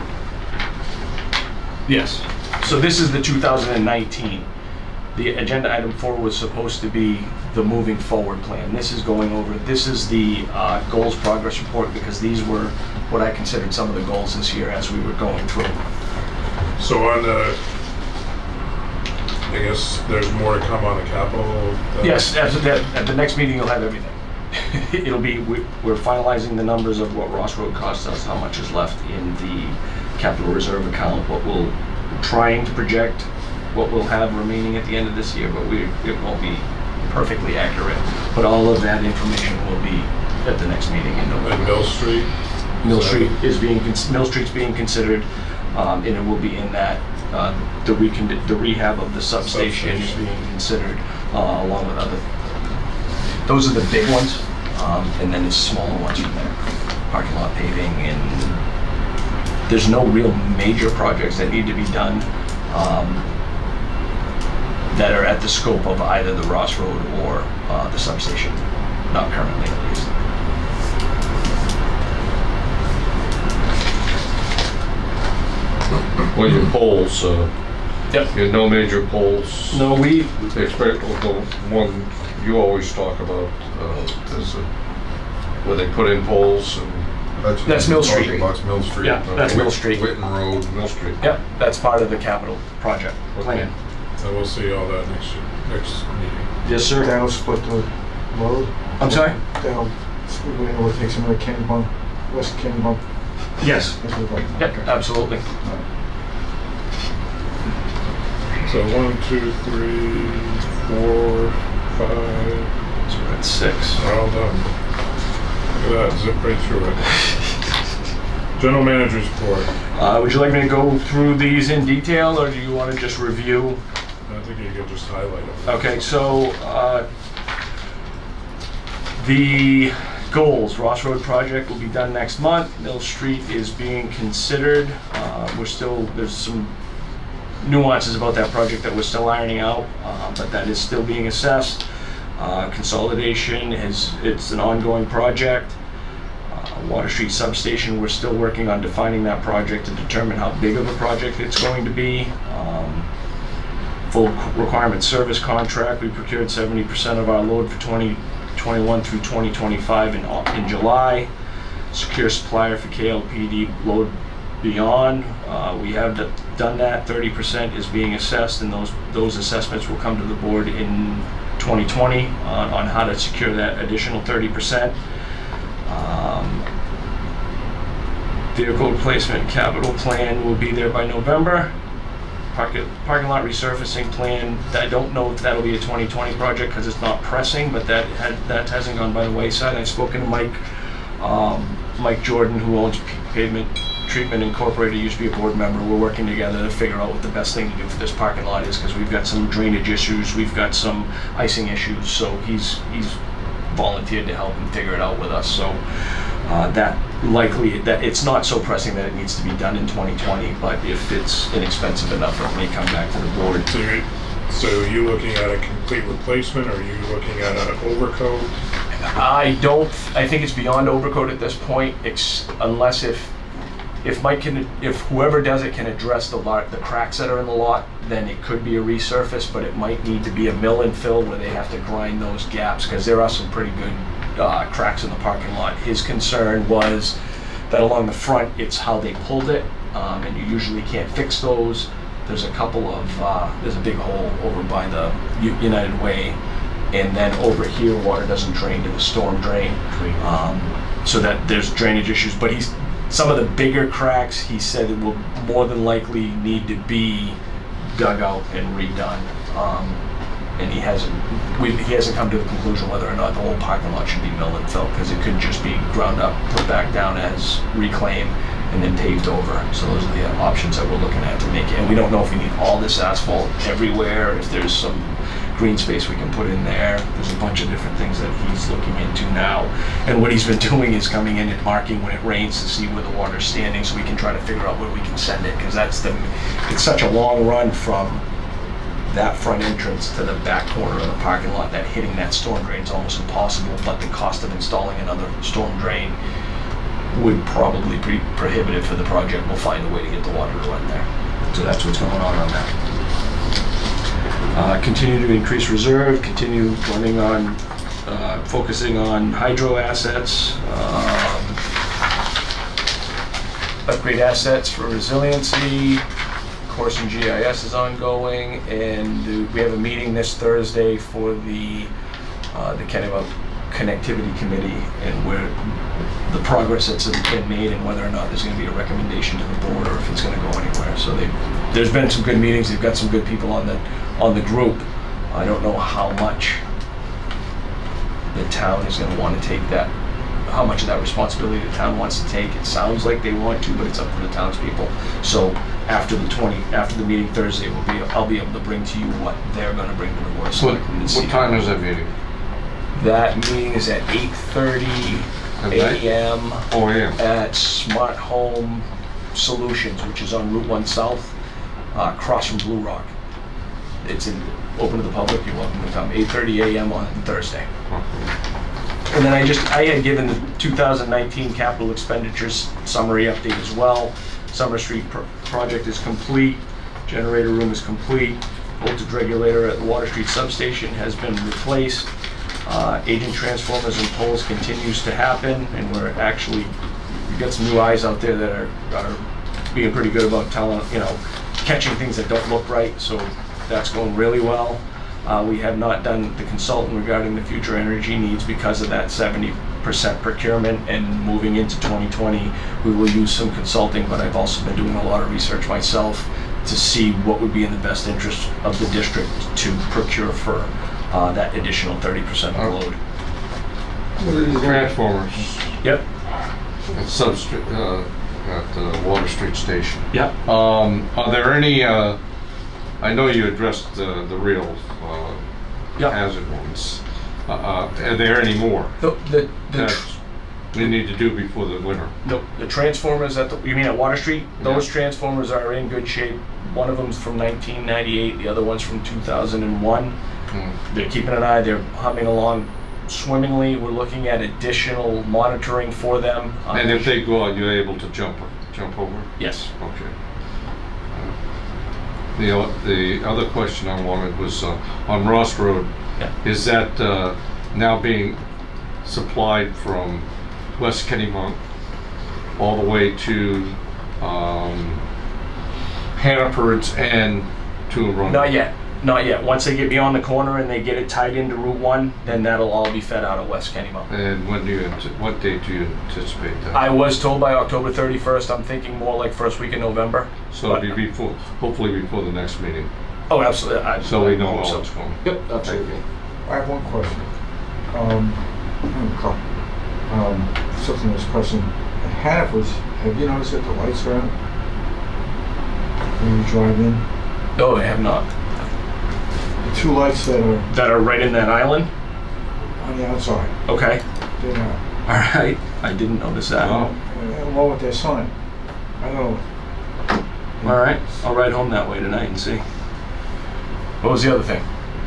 Yes. So this is the 2019. The agenda item 4 was supposed to be the moving forward plan. This is the goals progress report, because these were what I considered some of the goals this year as we were going through. So I guess there's more to come on the capital? Yes, at the next meeting you'll have everything. It'll be, we're finalizing the numbers of what Ross Road cost us, how much is left in the capital reserve account, we're trying to project what we'll have remaining at the end of this year, but it won't be perfectly accurate. But all of that information will be at the next meeting in November. And Mill Street? Mill Street's being considered, and it will be in that. The rehab of the substation is being considered, along with other. Those are the big ones, and then the smaller ones from there. Parking lot paving, and there's no real major projects that need to be done that are at the scope of either the Ross Road or the substation. Not currently, at least. Well, your polls, Yep. you had no major polls. No, we Expect the one you always talk about, where they put in poles and. That's Mill Street. That's Mill Street. Yeah, that's Mill Street. Witten Road. Mill Street. Yep, that's part of the capital project plan. And we'll see all that next meeting. Yes, sir. That'll split the road. I'm sorry? That'll, we're gonna take some of the Kennebunk, West Kennebunk. Yes. That's what we're like. Yep, absolutely. So 1, 2, 3, 4, 5. So we're at 6. We're all done. Look at that, zip right through it. General manager's report. Would you like me to go through these in detail, or do you want to just review? I think you could just highlight it. Okay, so the goals, Ross Road project will be done next month. Mill Street is being considered. There's some nuances about that project that we're still ironing out, but that is still being assessed. Consolidation it's an ongoing project. Water Street substation, we're still working on defining that project to determine how big of a project it's going to be. Full requirement service contract, we procured 70% of our load for 2021 through 2025 in July. Secure supplier for KLPD load beyond. We have done that. 30% is being assessed, and those assessments will come to the board in 2020 on how to secure that additional 30%. Vehicle replacement capital plan will be there by November. Parking lot resurfacing plan, I don't know if that'll be a 2020 project because it's not pressing, but that hasn't gone by the wayside. I've spoken to Mike Jordan, who owns Pavement Treatment Incorporated, used to be a board member. We're working together to figure out what the best thing to do for this parking lot is, because we've got some drainage issues, we've got some icing issues, so he's volunteered to help and figure it out with us. So that it's not so pressing that it needs to be done in 2020, but if it's inexpensive enough, it may come back to the board. So are you looking at a complete replacement, or are you looking at an overcoat? I think it's beyond overcoat at this point, unless if whoever does it can address the cracks that are in the lot, then it could be a resurface, but it might need to be a mill and fill where they have to grind those gaps, because there are some pretty good cracks in the parking lot. His concern was that along the front, it's how they pulled it, and you usually can't fix those. There's a big hole over by the United Way, and then over here, water doesn't drain to the storm drain, so that there's drainage issues. But some of the bigger cracks, he said, it will more than likely need to be dug out and redone. And he hasn't come to the conclusion whether or not the whole parking lot should be mill and fill, because it could just be ground up, put back down as reclaim, and then paved over. So those are the options that we're looking at to make it. And we don't know if we need all this asphalt everywhere, if there's some green space we can put in there. There's a bunch of different things that he's looking into now. And what he's been doing is coming in and marking when it rains to see where the water's standing, so we can try to figure out where we can send it, because it's such a long run from that front entrance to the back corner of the parking lot that hitting that storm drain is almost impossible, but the cost of installing another storm drain would probably be prohibitive for the project. We'll find a way to get the water to run there. So that's what's going on that. Continue to increase reserve, continue running on, focusing on hydro assets, upgrade assets for resiliency. Course in GIS is ongoing, and we have a meeting this Thursday for the Kennebunk Connectivity Committee, and where the progress that's been made and whether or not there's going to be a recommendation to the board or if it's going to go anywhere. So there's been some good meetings. They've got some good people on the group. I don't know how much the town is going to want to take that, how much of that responsibility the town wants to take. It sounds like they want to, but it's up to the townspeople. So after the meeting Thursday, I'll be able to bring to you what they're going to bring to the board. What time is that meeting? That meeting is at 8:30 a.m. at Smart Home Solutions, which is on Route 1 South, across from Blue Rock. It's open to the public. You're welcome to come. 8:30 a.m. on Thursday. And then I had given the 2019 capital expenditures summary update as well. Summer Street project is complete. Generator room is complete. Voltage regulator at the Water Street substation has been replaced. Aging transformers and poles continues to happen, and we've got some new eyes out there that are being pretty good about catching things that don't look right. So that's going really well. We have not done the consultant regarding the future energy needs because of that 70% procurement, and moving into 2020 we will use some consulting, but I've also been doing a lot of research myself to see what would be in the best interest of the district to procure for that additional 30% of load. Transformers Yep. at at the Water Street Station. Yep. Are there any, I know you addressed the real Yep. hazard ones. Are there any more The that we need to do before the winter? The transformers you mean at Water Street? Those transformers are in good shape. One of them's from 1998, the other one's from 2001. They're keeping an eye, they're humming along swimmingly. We're looking at additional monitoring for them. And if they go out, you're able to jump over? Yes. Okay. The other question I wanted was on Ross Road. Yeah. Is that now being supplied from West Kennymount all the way to Hannaford's and to Rundle? Not yet. Not yet. Once they get beyond the corner and they get it tied into Route 1, then that'll all be fed out of West Kennymount. And what date do you anticipate that? I was told by October 31st. I'm thinking more like first week in November. So it'll be hopefully before the next meeting. Oh, absolutely. So we know hope how it's going. Yep, absolutely. I have one question. I have a couple. Something was pressing. At Hannaford's, have you noticed that the lights are out when you drive in? No, I have not. The two lights that are Right in that island? on the outside, Okay. they're not. All right. I didn't notice that. Wow. Along with their sign. I don't know. All right. I'll ride home that way tonight and see. What was the other thing?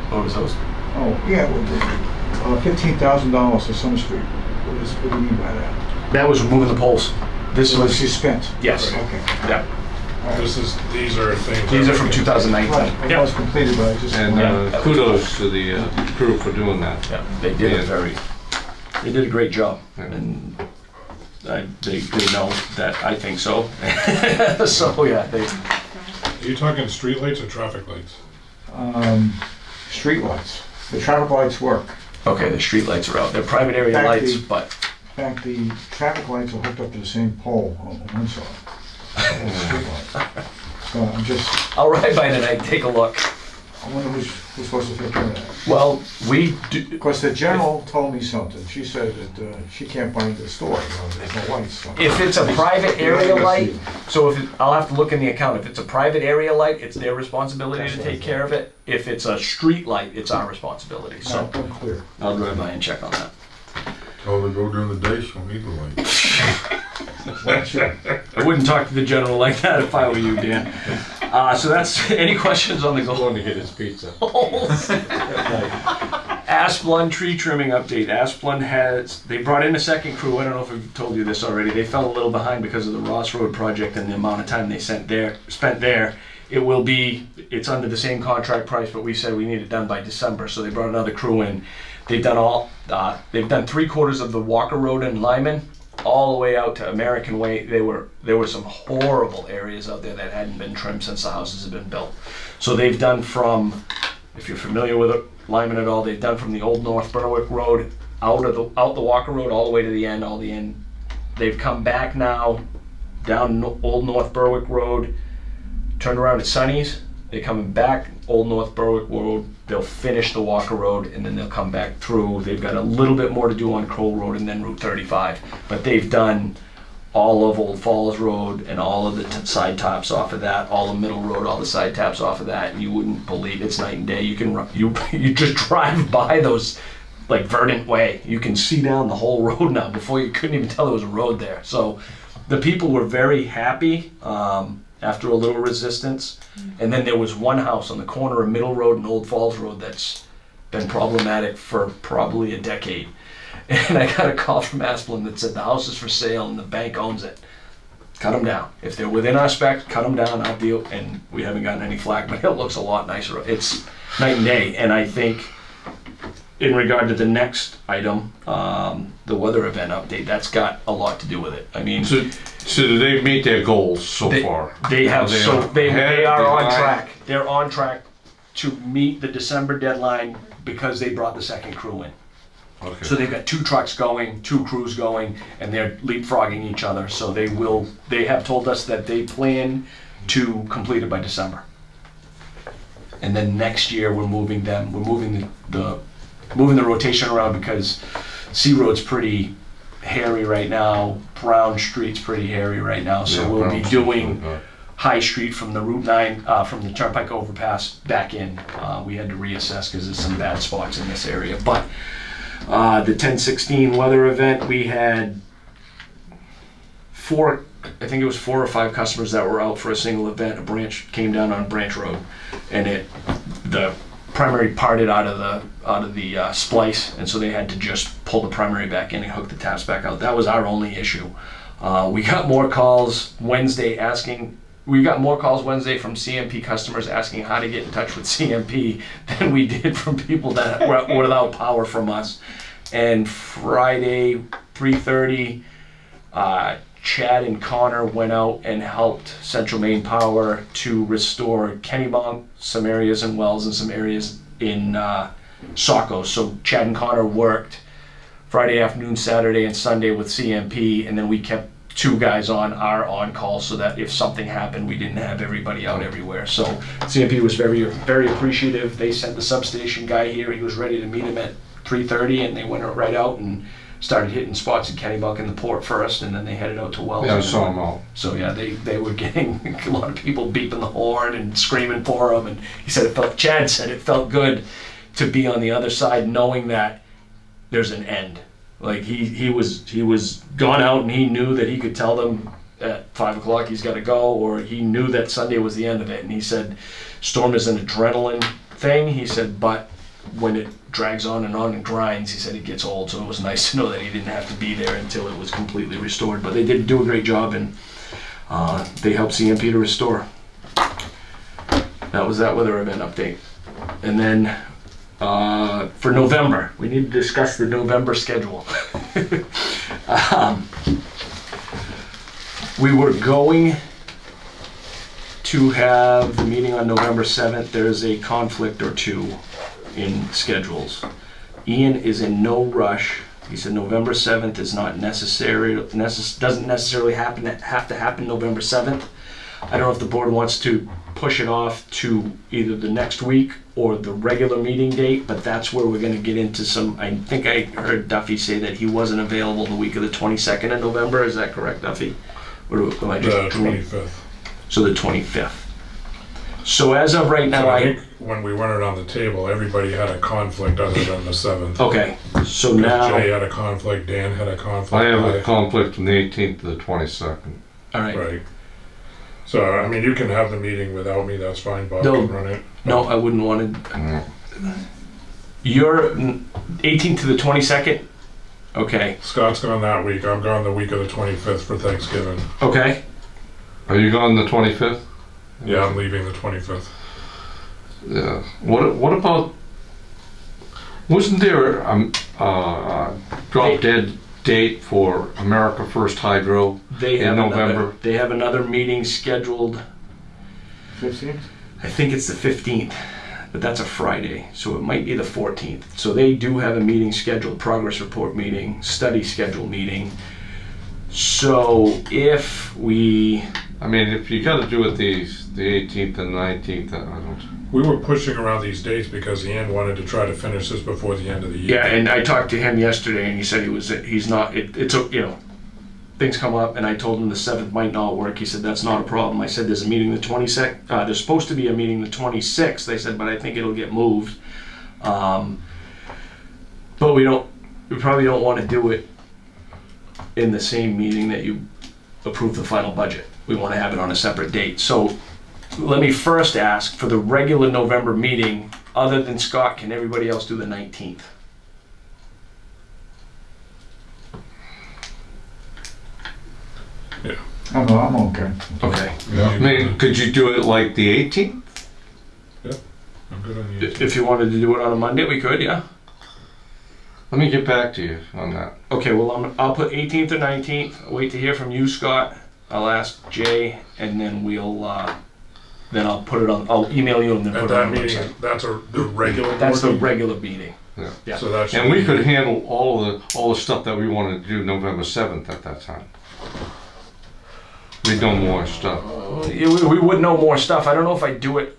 What was those? Oh, yeah, well, $15,000 for Summer Street. What do you mean by that? That was removing the poles. This So was, she spent? yes. Okay. Yeah. These are things. These are from 2019. Right, it Yeah. was completed, but I just. And Yeah. kudos to the crew for doing that. Yeah. They did they did a great job. Yeah. And they know that I think so. So yeah, Are you talking streetlights or traffic lights? Street lights. The traffic lights work. okay, the street lights are out. They're private area Back lights, the- but In fact, the traffic lights are hooked up to the same pole on one side. As the street light. So I'm just, I'll ride by tonight, take a look. I wonder who's supposed to take care of that. Well, we do, Of course, the general told me something. She said that she can't find the store, there's no lights. So. if it's a private area Yeah, light, see. so I'll have to look in the account. If it's a private area light, it's their responsibility That's to what I take thought. care of it. If it's a street light, it's our responsibility. So Not unclear. I'll drive by and check on that. Tell her to go during the day, she don't need the light. Well, sure. I wouldn't talk to the general like that if I were you, Dan. So that's any questions on the Going goals? to get his pizza. Asplund tree trimming update. Asplund they brought in a second crew. I don't know if I've told you this already. They fell a little behind because of the Ross Road project and the amount of time they spent there. It's under the same contract price, but we said we need it done by December, so they brought another crew in. They've done 3/4 of the Walker Road in Lyman, all the way out to American Way. There were some horrible areas out there that hadn't been trimmed since the houses had been built. So they've done from, if you're familiar with Lyman at all, they've done from the old North Berwick Road out the Walker Road all the way to the end, They've come back now down Old North Berwick Road, turned around at Sunny's. They're coming back Old North Berwick Road. They'll finish the Walker Road and then they'll come back through. They've got a little bit more to do on Kroll Road and then Route 35, but they've done all of Old Falls Road and all of the side tops off of that, all the Middle Road, all the side taps off of that, and you wouldn't believe it's night and day. You can you just drive by those like Verdant Way. You can see down the whole road now. Before you couldn't even tell there was a road there. So the people were very happy after a little resistance. And then there was one house on the corner of Middle Road and Old Falls Road that's been problematic for probably a decade. And I got a call from Asplund that said the house is for sale and the bank owns it. Cut them down. If they're within our spec, cut them down, I'll deal. And we haven't gotten any flack, but it looks a lot nicer. It's night and day. And I think in regard to the next item, the weather event update, that's got a lot to do with it. I mean, So do they meet their goals so far? they have, they are on behind? track. They're on track to meet the December deadline because they brought the second crew in. Okay. So they've got 2 trucks going, 2 crews going, and they're leapfrogging each other. So they have told us that they plan to complete it by December. And then next year, we're moving the rotation around because C Road's pretty hairy right now, Brown Street's pretty hairy right now, so Yeah, we'll Brown be Street's doing really bad. High Street from the Route 9, from the Turnpike overpass back in. We had to reassess because there's some bad spots in this area. But the 10/16 weather event, we had I think it was 4 or 5 customers that were out for a single event. A branch came down on Branch Road, and the primary parted out of the splice, and so they had to just pull the primary back in and hook the taps back out. That was our only issue. We got more calls Wednesday from CMP customers asking how to get in touch with CMP than we did from people that were without power from us. And Friday, 3:30, Chad and Connor went out and helped Central Maine Power to restore Kennybunk, some areas in Wells, and some areas in Saco. So Chad and Connor worked Friday afternoon, Saturday, and Sunday with CMP, and then we kept 2 guys on call so that if something happened, we didn't have everybody out everywhere. So CMP was very, very appreciative. They sent the substation guy here. He was ready to meet him at 3:30, and they went right out and started hitting spots in Kennybunk and the port first, and then they headed out to Wells. Yeah, I saw them out. So yeah, they were getting a lot of people beeping the horn and screaming for him, and he said Chad said it felt good to be on the other side knowing that there's an end. Like he was gone out and he knew that he could tell them at 5 o'clock he's got to go, or he knew that Sunday was the end of it. And he said, storm is an adrenaline thing. He said, but when it drags on and grinds, he said it gets old. So it was nice to know that he didn't have to be there until it was completely restored. But they did do a great job, and they helped CMP to restore. That was that weather event update. And then for November, we need to discuss the November schedule. We were going to have the meeting on November 7th. There's a conflict or two in schedules. Ian is in no rush. He said November 7th is not necessary, doesn't necessarily have to happen November 7th. I don't know if the board wants to push it off to either the next week or the regular meeting date, but that's where we're gonna get into some, I think I heard Duffy say that he wasn't available the week of the 22nd of November. Is that correct, Duffy? Or am I just The 25th. So the 25th. So as of right now, So I think when we went it on the table, everybody had a conflict other than the 7th. okay, so Jay now, had a conflict, Dan had a conflict. I have a conflict from the 18th to the 22nd. all right. Right. So, I mean, you can have the meeting without me, that's fine, Bob No. can run it. No, I wouldn't want to. Mm. You're 18th to the 22nd? Okay, Scott's gone that week, I'm gone the week of the 25th for Thanksgiving. okay. Are you gone the 25th? Yeah, I'm leaving the 25th. Yeah. What about? Wasn't there drop dead date for America First Hydro They have in November? They have another meeting scheduled. 15th? I think it's the 15th, but that's a Friday, so it might be the 14th. So they do have a meeting scheduled, progress report meeting, study schedule meeting. So if we, I mean, if you got to do it the 18th and 19th, I don't. We were pushing around these dates because Ian wanted to try to finish this before the end of the year. yeah, and I talked to him yesterday, and he said he's not. It's you know, things come up, and I told him the 7th might not work. He said that's not a problem. I said there's a meeting the 22nd. There's supposed to be a meeting the 26th. They said, but I think it'll get moved. But we probably don't want to do it in the same meeting that you approve the final budget. We want to have it on a separate date. So let me first ask, for the regular November meeting, other than Scott, can everybody else do the 19th? I'm okay. Okay. I mean, could you do it like the 18th? I'm good on you. If you wanted to do it on a Monday, we could, yeah. Let me get back to you on that. Okay, well, I'll put 18th or 19th. I'll wait to hear from you, Scott. I'll ask Jay, and then then I'll put it on, I'll email you and then At put it on that the meeting, website. that's the regular That's the board meeting? regular meeting. Yeah. So that should And we be- could handle all the stuff that we wanted to do November 7th at that time. We know more stuff. We would know more stuff. I don't know if I do it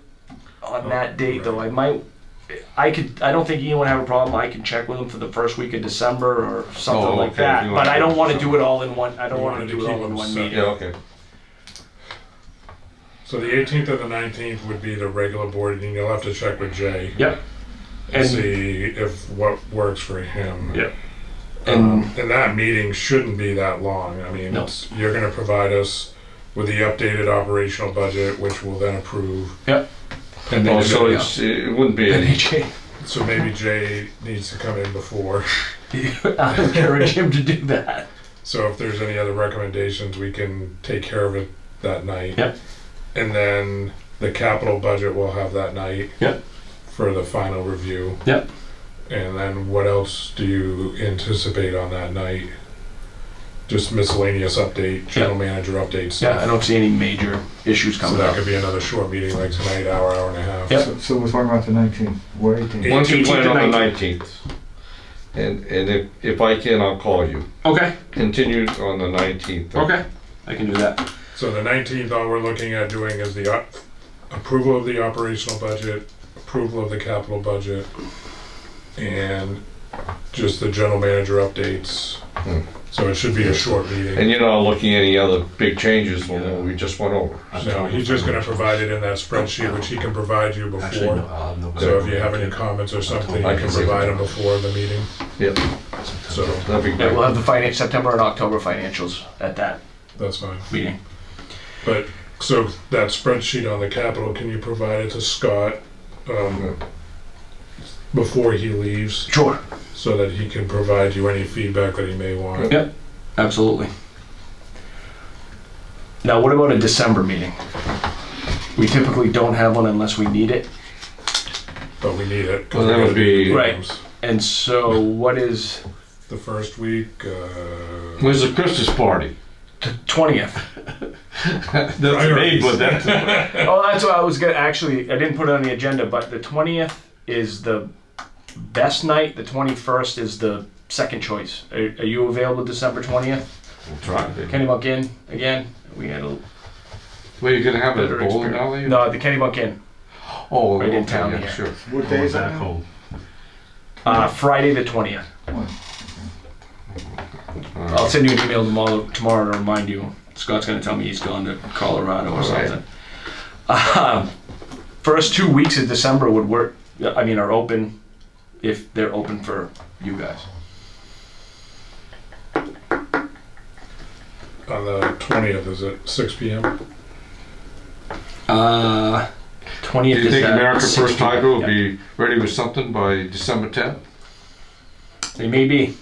on that date though. I don't think Ian would have a problem. I can check with him for the first week of December or something like okay, that. if you But want I don't to want to do do it all in one. I don't We want to wanted do to it all keep in them one separate. meeting. Yeah, okay. So the 18th and the 19th would be the regular board meeting. You'll have to check with Jay Yep. and see if what works for him. Yep. And And that meeting shouldn't be that long. I mean, No. you're going to provide us with the updated operational budget, which we'll then approve. Yep. And then Oh, so you're it wouldn't be any. so maybe Jay needs to come in before. I'll encourage him to do that. So if there's any other recommendations, we can take care of it that night. Yep. And then the capital budget we'll have that night. Yep. For the final review. Yep. And then what else do you anticipate on that night? Just miscellaneous update, general manager update stuff. Yeah, I don't see any major issues So coming that up. could be another short meeting like tonight, hour and a half. Yep. So we're talking about the 19th, or 18th. Once you 18th plan to on the 19th. 19th, and if I can, I'll call you. Okay. Continue on the 19th. Okay. I can do that. So the 19th, all we're looking at doing is the approval of the operational budget, approval of the capital budget, and just the general manager updates. So it should be a short meeting. And you're not looking at any other big changes from what we just went over. No, he's just gonna provide it in that spreadsheet, which he can provide you Actually, before. no, November. So if you have any comments or something, you I can can see provide it. them before the meeting. Yep, So that'd be Yeah, great. we'll have the September and October financials at that that's fine. meeting. But, so that spreadsheet on the capital, can you provide it to Scott before he leaves, Sure. so that he can provide you any feedback that he may want? Yep. Absolutely. Now, what about a December meeting? We typically don't have one unless we need it. But we need it. 'cause Well, we that would gotta do be- the Right. games. And so, what is The first week, Where's the Christmas party? the 20th? That's Priorities. but that's, Oh, that's what I was gonna actually. I didn't put it on the agenda, but the 20th is the best night. The 21st is the second choice. Are you available December 20th? we'll try it. Kennybunk Inn again. We had a Where you gonna have it, better bowling experience. alley? No, the Kennybunk Inn. Oh, right in okay, town yeah, here. sure. What day is Back that? home. Friday the 20th. I'll send you an email tomorrow to remind you. Scott's gonna tell me he's gone to Colorado or All right. something. First 2 weeks of December would work. I mean, are open if they're open for you guys. on the 20th, is it 6 p.m.? 20th. Do you is think at America 6 First p.m. Hydro will Yeah. be ready with something by December 10th? They may be.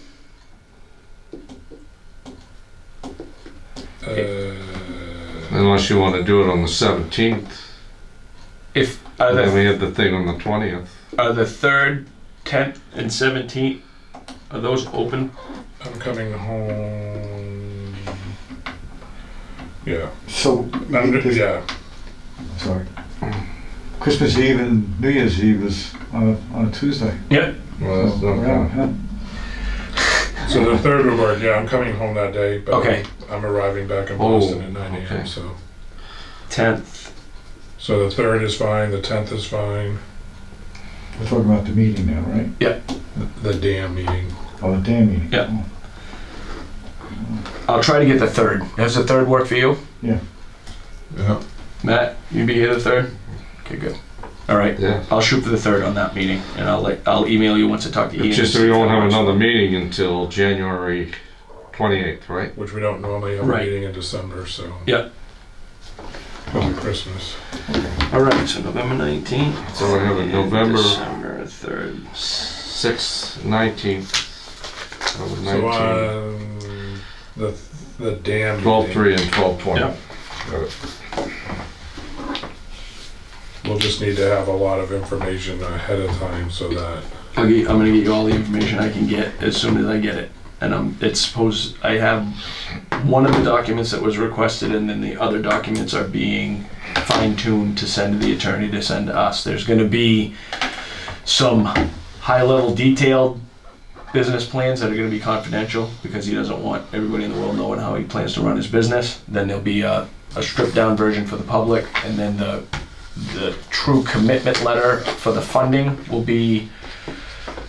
Unless you want to do it on the 17th. If And then we have the thing on the 20th. are the 3rd, 10th, and 17th, are those open? I'm coming home. Yeah. So, Yeah. sorry. Christmas Eve and New Year's Eve is on a Tuesday. Yep. Well, that's So, not yeah, So the 3rd would work. Yeah, I'm coming home that day, but Okay. I'm arriving back in Oh, Boston at 9 a.m. okay. So 10th. the 3rd is fine. The 10th is fine. we're talking about the meeting now, right? The damn meeting. Oh, the dam meeting. Yeah. Oh. I'll try to get the 3rd. Does the 3rd work for you? Yeah. Matt, you be here the 3rd? Okay, good. All right. Yeah. I'll shoot for the 3rd on that meeting, and I'll email you once I talk to Ian. It's just we won't have another meeting until January 28th, right? Which we don't normally have Right. a meeting in December. So Yeah. probably Christmas. All right. So November 19th. So I have a November December 3rd. 6th, 19th. That was So 19. the damn 12/3 and 12/20. Yeah. Got it. We'll just need to have a lot of information ahead of time so that I'm gonna get you all the information I can get as soon as I get it. And it's supposed I have one of the documents that was requested, and then the other documents are being fine-tuned to send to the attorney to send to us. There's gonna be some high-level detailed business plans that are gonna be confidential, because he doesn't want everybody in the world knowing how he plans to run his business. Then there'll be a stripped down version for the public, and then the true commitment letter for the funding will be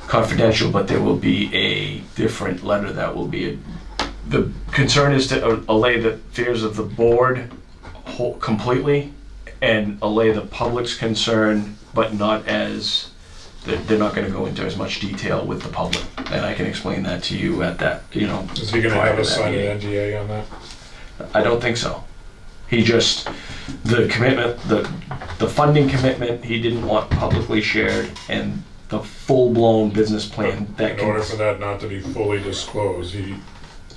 confidential, but there will be a different letter that will be, the concern is to allay the fears of the board completely, and allay the public's concern, but not as, they're not gonna go into as much detail with the public. And I can explain that to you at that, you know. Is he gonna prior have to us that sign meeting. an NDA on that? I don't think so. He just, the commitment, the funding commitment, he didn't want publicly shared, and the full-blown business plan that In order for that not to be fully disclosed,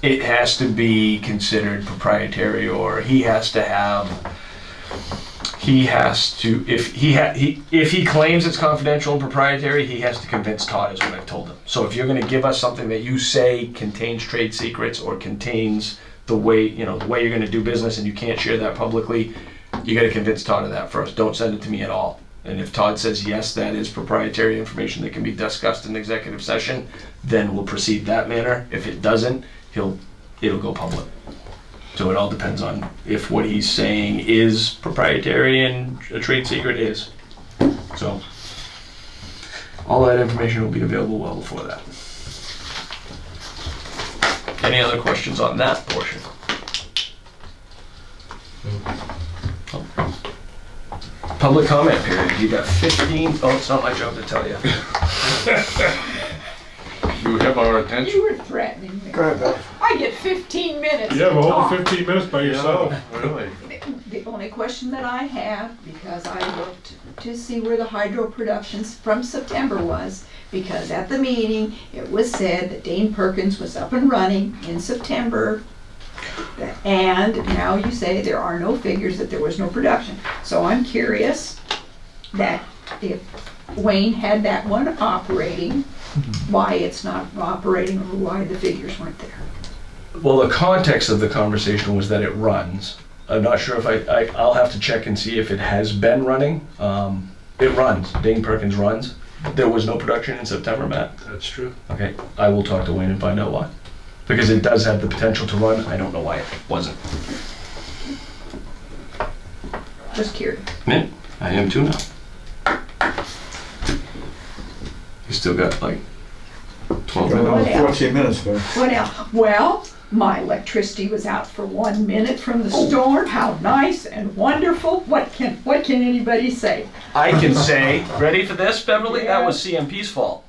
it has to be considered proprietary, or he has to have, if he claims it's confidential and proprietary, he has to convince Todd, is what I've told him. So if you're gonna give us something that you say contains trade secrets or contains the way you're gonna do business, and you can't share that publicly, you gotta convince Todd of that first. Don't send it to me at all. And if Todd says, yes, that is proprietary information that can be discussed in executive session, then we'll proceed that manner. If it doesn't, it'll go public. So it all depends on if what he's saying is proprietary and a trade secret is. So all that information will be available well before that. Any other questions on that portion? Public comment period. You got 15. Oh, it's not my job to tell you. You have our attention? You were threatening me. Go ahead, Beth. I get 15 minutes. you have a to whole talk. 15 minutes by yourself. Really? The only question that I have, because I looked to see where the hydro productions from September was, because at the meeting, it was said that Dane Perkins was up and running in September. And now you say there are no figures, that there was no production. So I'm curious that if Wayne had that one operating, why it's not operating, or why the figures weren't there. Well, the context of the conversation was that it runs. I'm not sure if I'll have to check and see if it has been running. It runs. Dane Perkins runs. There was no production in September, Matt. That's true. Okay, I will talk to Wayne and find out why. Because it does have the potential to run. I don't know why it wasn't. Just curious. Yeah, I am too now. You still got like 12 Got minutes. another 14 minutes, Beth. What else? Well, my electricity was out for 1 minute from the storm. How nice and wonderful. What can anybody say? I can say, ready for this, Beverly? Yeah. That was CMP's fault.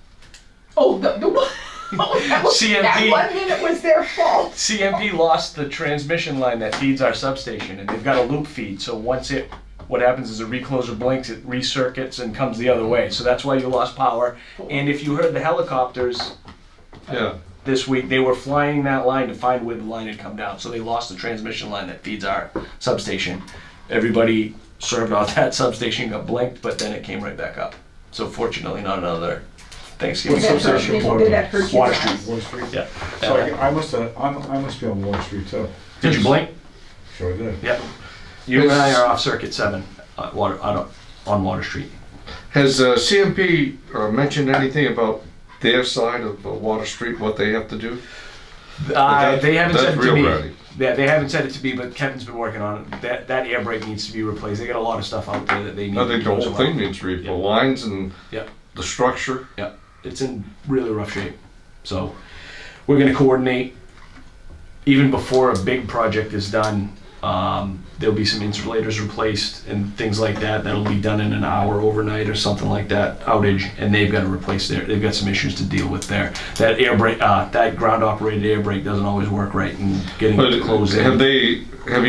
Oh, the one. Oh, that CMP. 1 minute was their fault. CMP lost the transmission line that feeds our substation, and they've got a loop feed, so what happens is a recloser blinks, it recircuits and comes the other way. So that's why you lost power. And if you heard the helicopters Yeah. this week, they were flying that line to find where the line had come down. So they lost the transmission line that feeds our substation. Everybody served off that substation, got blinked, but then it came right back up. So fortunately, not another Thanksgiving What's Did substation. that hurt you Water guys? Street. Wall Street? Yeah. So I must be on Wall Street too. Did you blink? Sure did. Yeah. You and I are off circuit 7 on Water Street. Has CMP mentioned anything about their side of Water Street, what they have to do? They haven't That's said it to real me. ready. Yeah, they haven't said it to me, but Kevin's been working on it. That air brake needs to be replaced. They got a lot of stuff out there that they need. I think the to do whole as thing well. needs to be, the Yeah. lines and Yeah. the structure. Yeah, it's in really rough shape. So we're gonna coordinate even before a big project is done. There'll be some insulators replaced and things like that. That'll be done in an hour overnight or something like that outage, and they've got to replace they've got some issues to deal with there. That air brake, that ground operated air brake doesn't always work right, and getting it But to close in. have you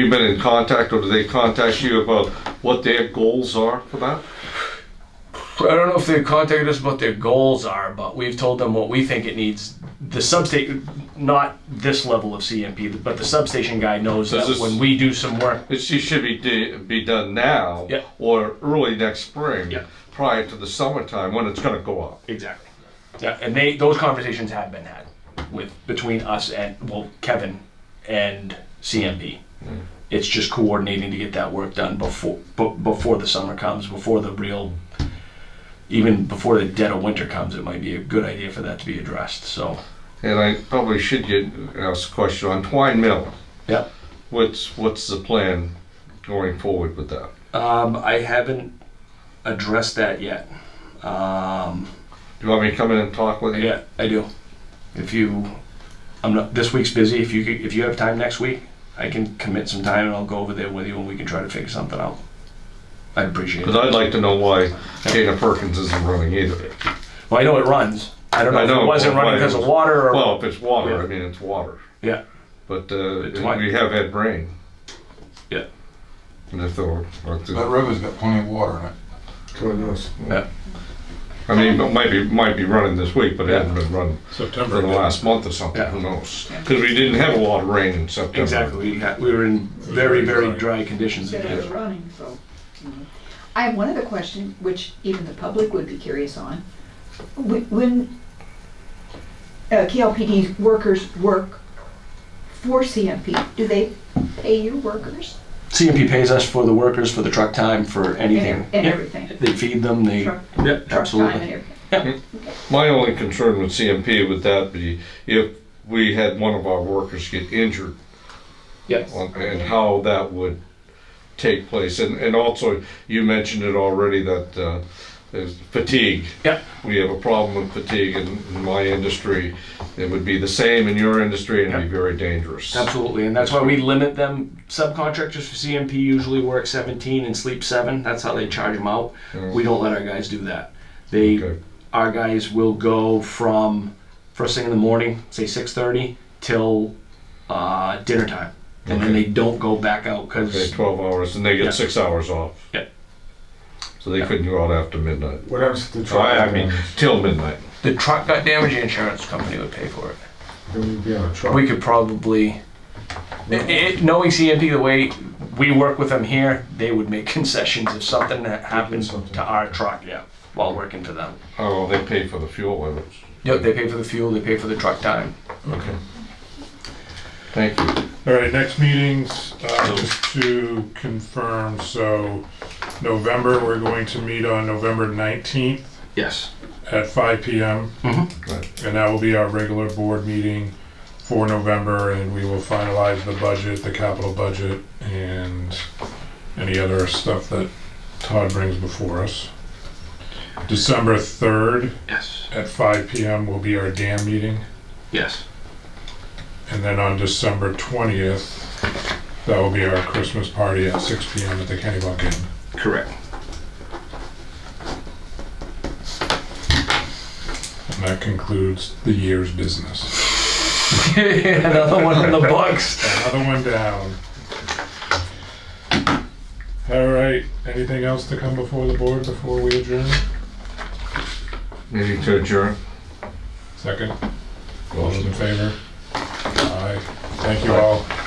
been in contact, or do they contact you about what their goals are for that? I don't know if they've contacted us about their goals are, but we've told them what we think it needs. The substation, not this level of CMP, but the substation guy knows Does that this- when we do some work, It should be done now, Yeah. or early next spring, Yeah. prior to the summertime when it's going to go up. exactly. Yeah, and those conversations have been had between us and Kevin and CMP. It's just coordinating to get that work done before the summer comes, before the real even before the dead of winter comes, it might be a good idea for that to be addressed, so. And I probably should ask a question on Twine Mill. Yep. What's the plan going forward with that? I haven't addressed that yet. Do you want me to come in and talk with you? Yeah, I do. I'm not, this week's busy, if you have time next week, I can commit some time and I'll go over there with you and we can try to figure something out. I'd appreciate Because it. I'd like to know why Dana Perkins isn't running either. Well, I know it runs. I don't know I if know, it wasn't but running why because of it was- water or. Well, if it's water, Yeah. I mean, it's water. Yeah, But Twine- we have had rain. Yeah. And if there That river's got plenty of water in it. So it is. yeah. I mean, it might be running this week, but it Yeah. hasn't been running September. for the last month or something, Yeah. who knows? Because we didn't have a lot of rain in September. Exactly. We were in very, very dry conditions. Instead of it running, so. I have one other question, which even the public would be curious on. When KLPD workers work for CMP, do they pay your workers? CMP pays us for the workers, for the truck time, for anything. And Yep. everything? They feed them, they, Truck- yep, Truck time and absolutely. everything? My only concern with CMP would that be if we had one of our workers get injured Yes. and how that would take place. And also, you mentioned it already that there's fatigue. Yep. We have a problem with fatigue in my industry. It would be the same in your industry and it'd be very dangerous. Absolutely, and that's why we limit them. Subcontractors for CMP usually work 17 and sleep 7. That's how they charge them out. Yeah. We don't let our guys do that. They, our guys will go from first thing in the morning, say 6:30, till dinner time, and then Okay. they don't go back out Okay, because 12 hours and they get Yeah. 6 hours off. Yeah. So they couldn't go out after midnight. What happens to the So truck? I mean, till midnight. the truck got damaged. The insurance company would pay for it. It would be on a truck. We could probably, knowing CMP the way we work with them here, they would make concessions if something happened something. to our truck, yeah, while working for them. Oh, they pay for the fuel limits. Yep, they pay for the fuel, they pay for the truck time. Okay. Thank you. All right, next meetings, just to confirm, so November, we're going to meet on November 19th Yes. at 5 PM. And that will be our regular board meeting for November, and we will finalize the budget, the capital budget, and any other stuff that Todd brings before us. December 3rd Yes. at 5 PM will be our dam meeting. Yes. And then on December 20th, that will be our Christmas party at 6 PM at the Kennebunk Inn. Correct. And that concludes the year's business. Another one in the books. Another one down. All right, anything else to come before the board before we adjourn? Meeting to adjourn. Second? All those in favor? Aye. Thank you all.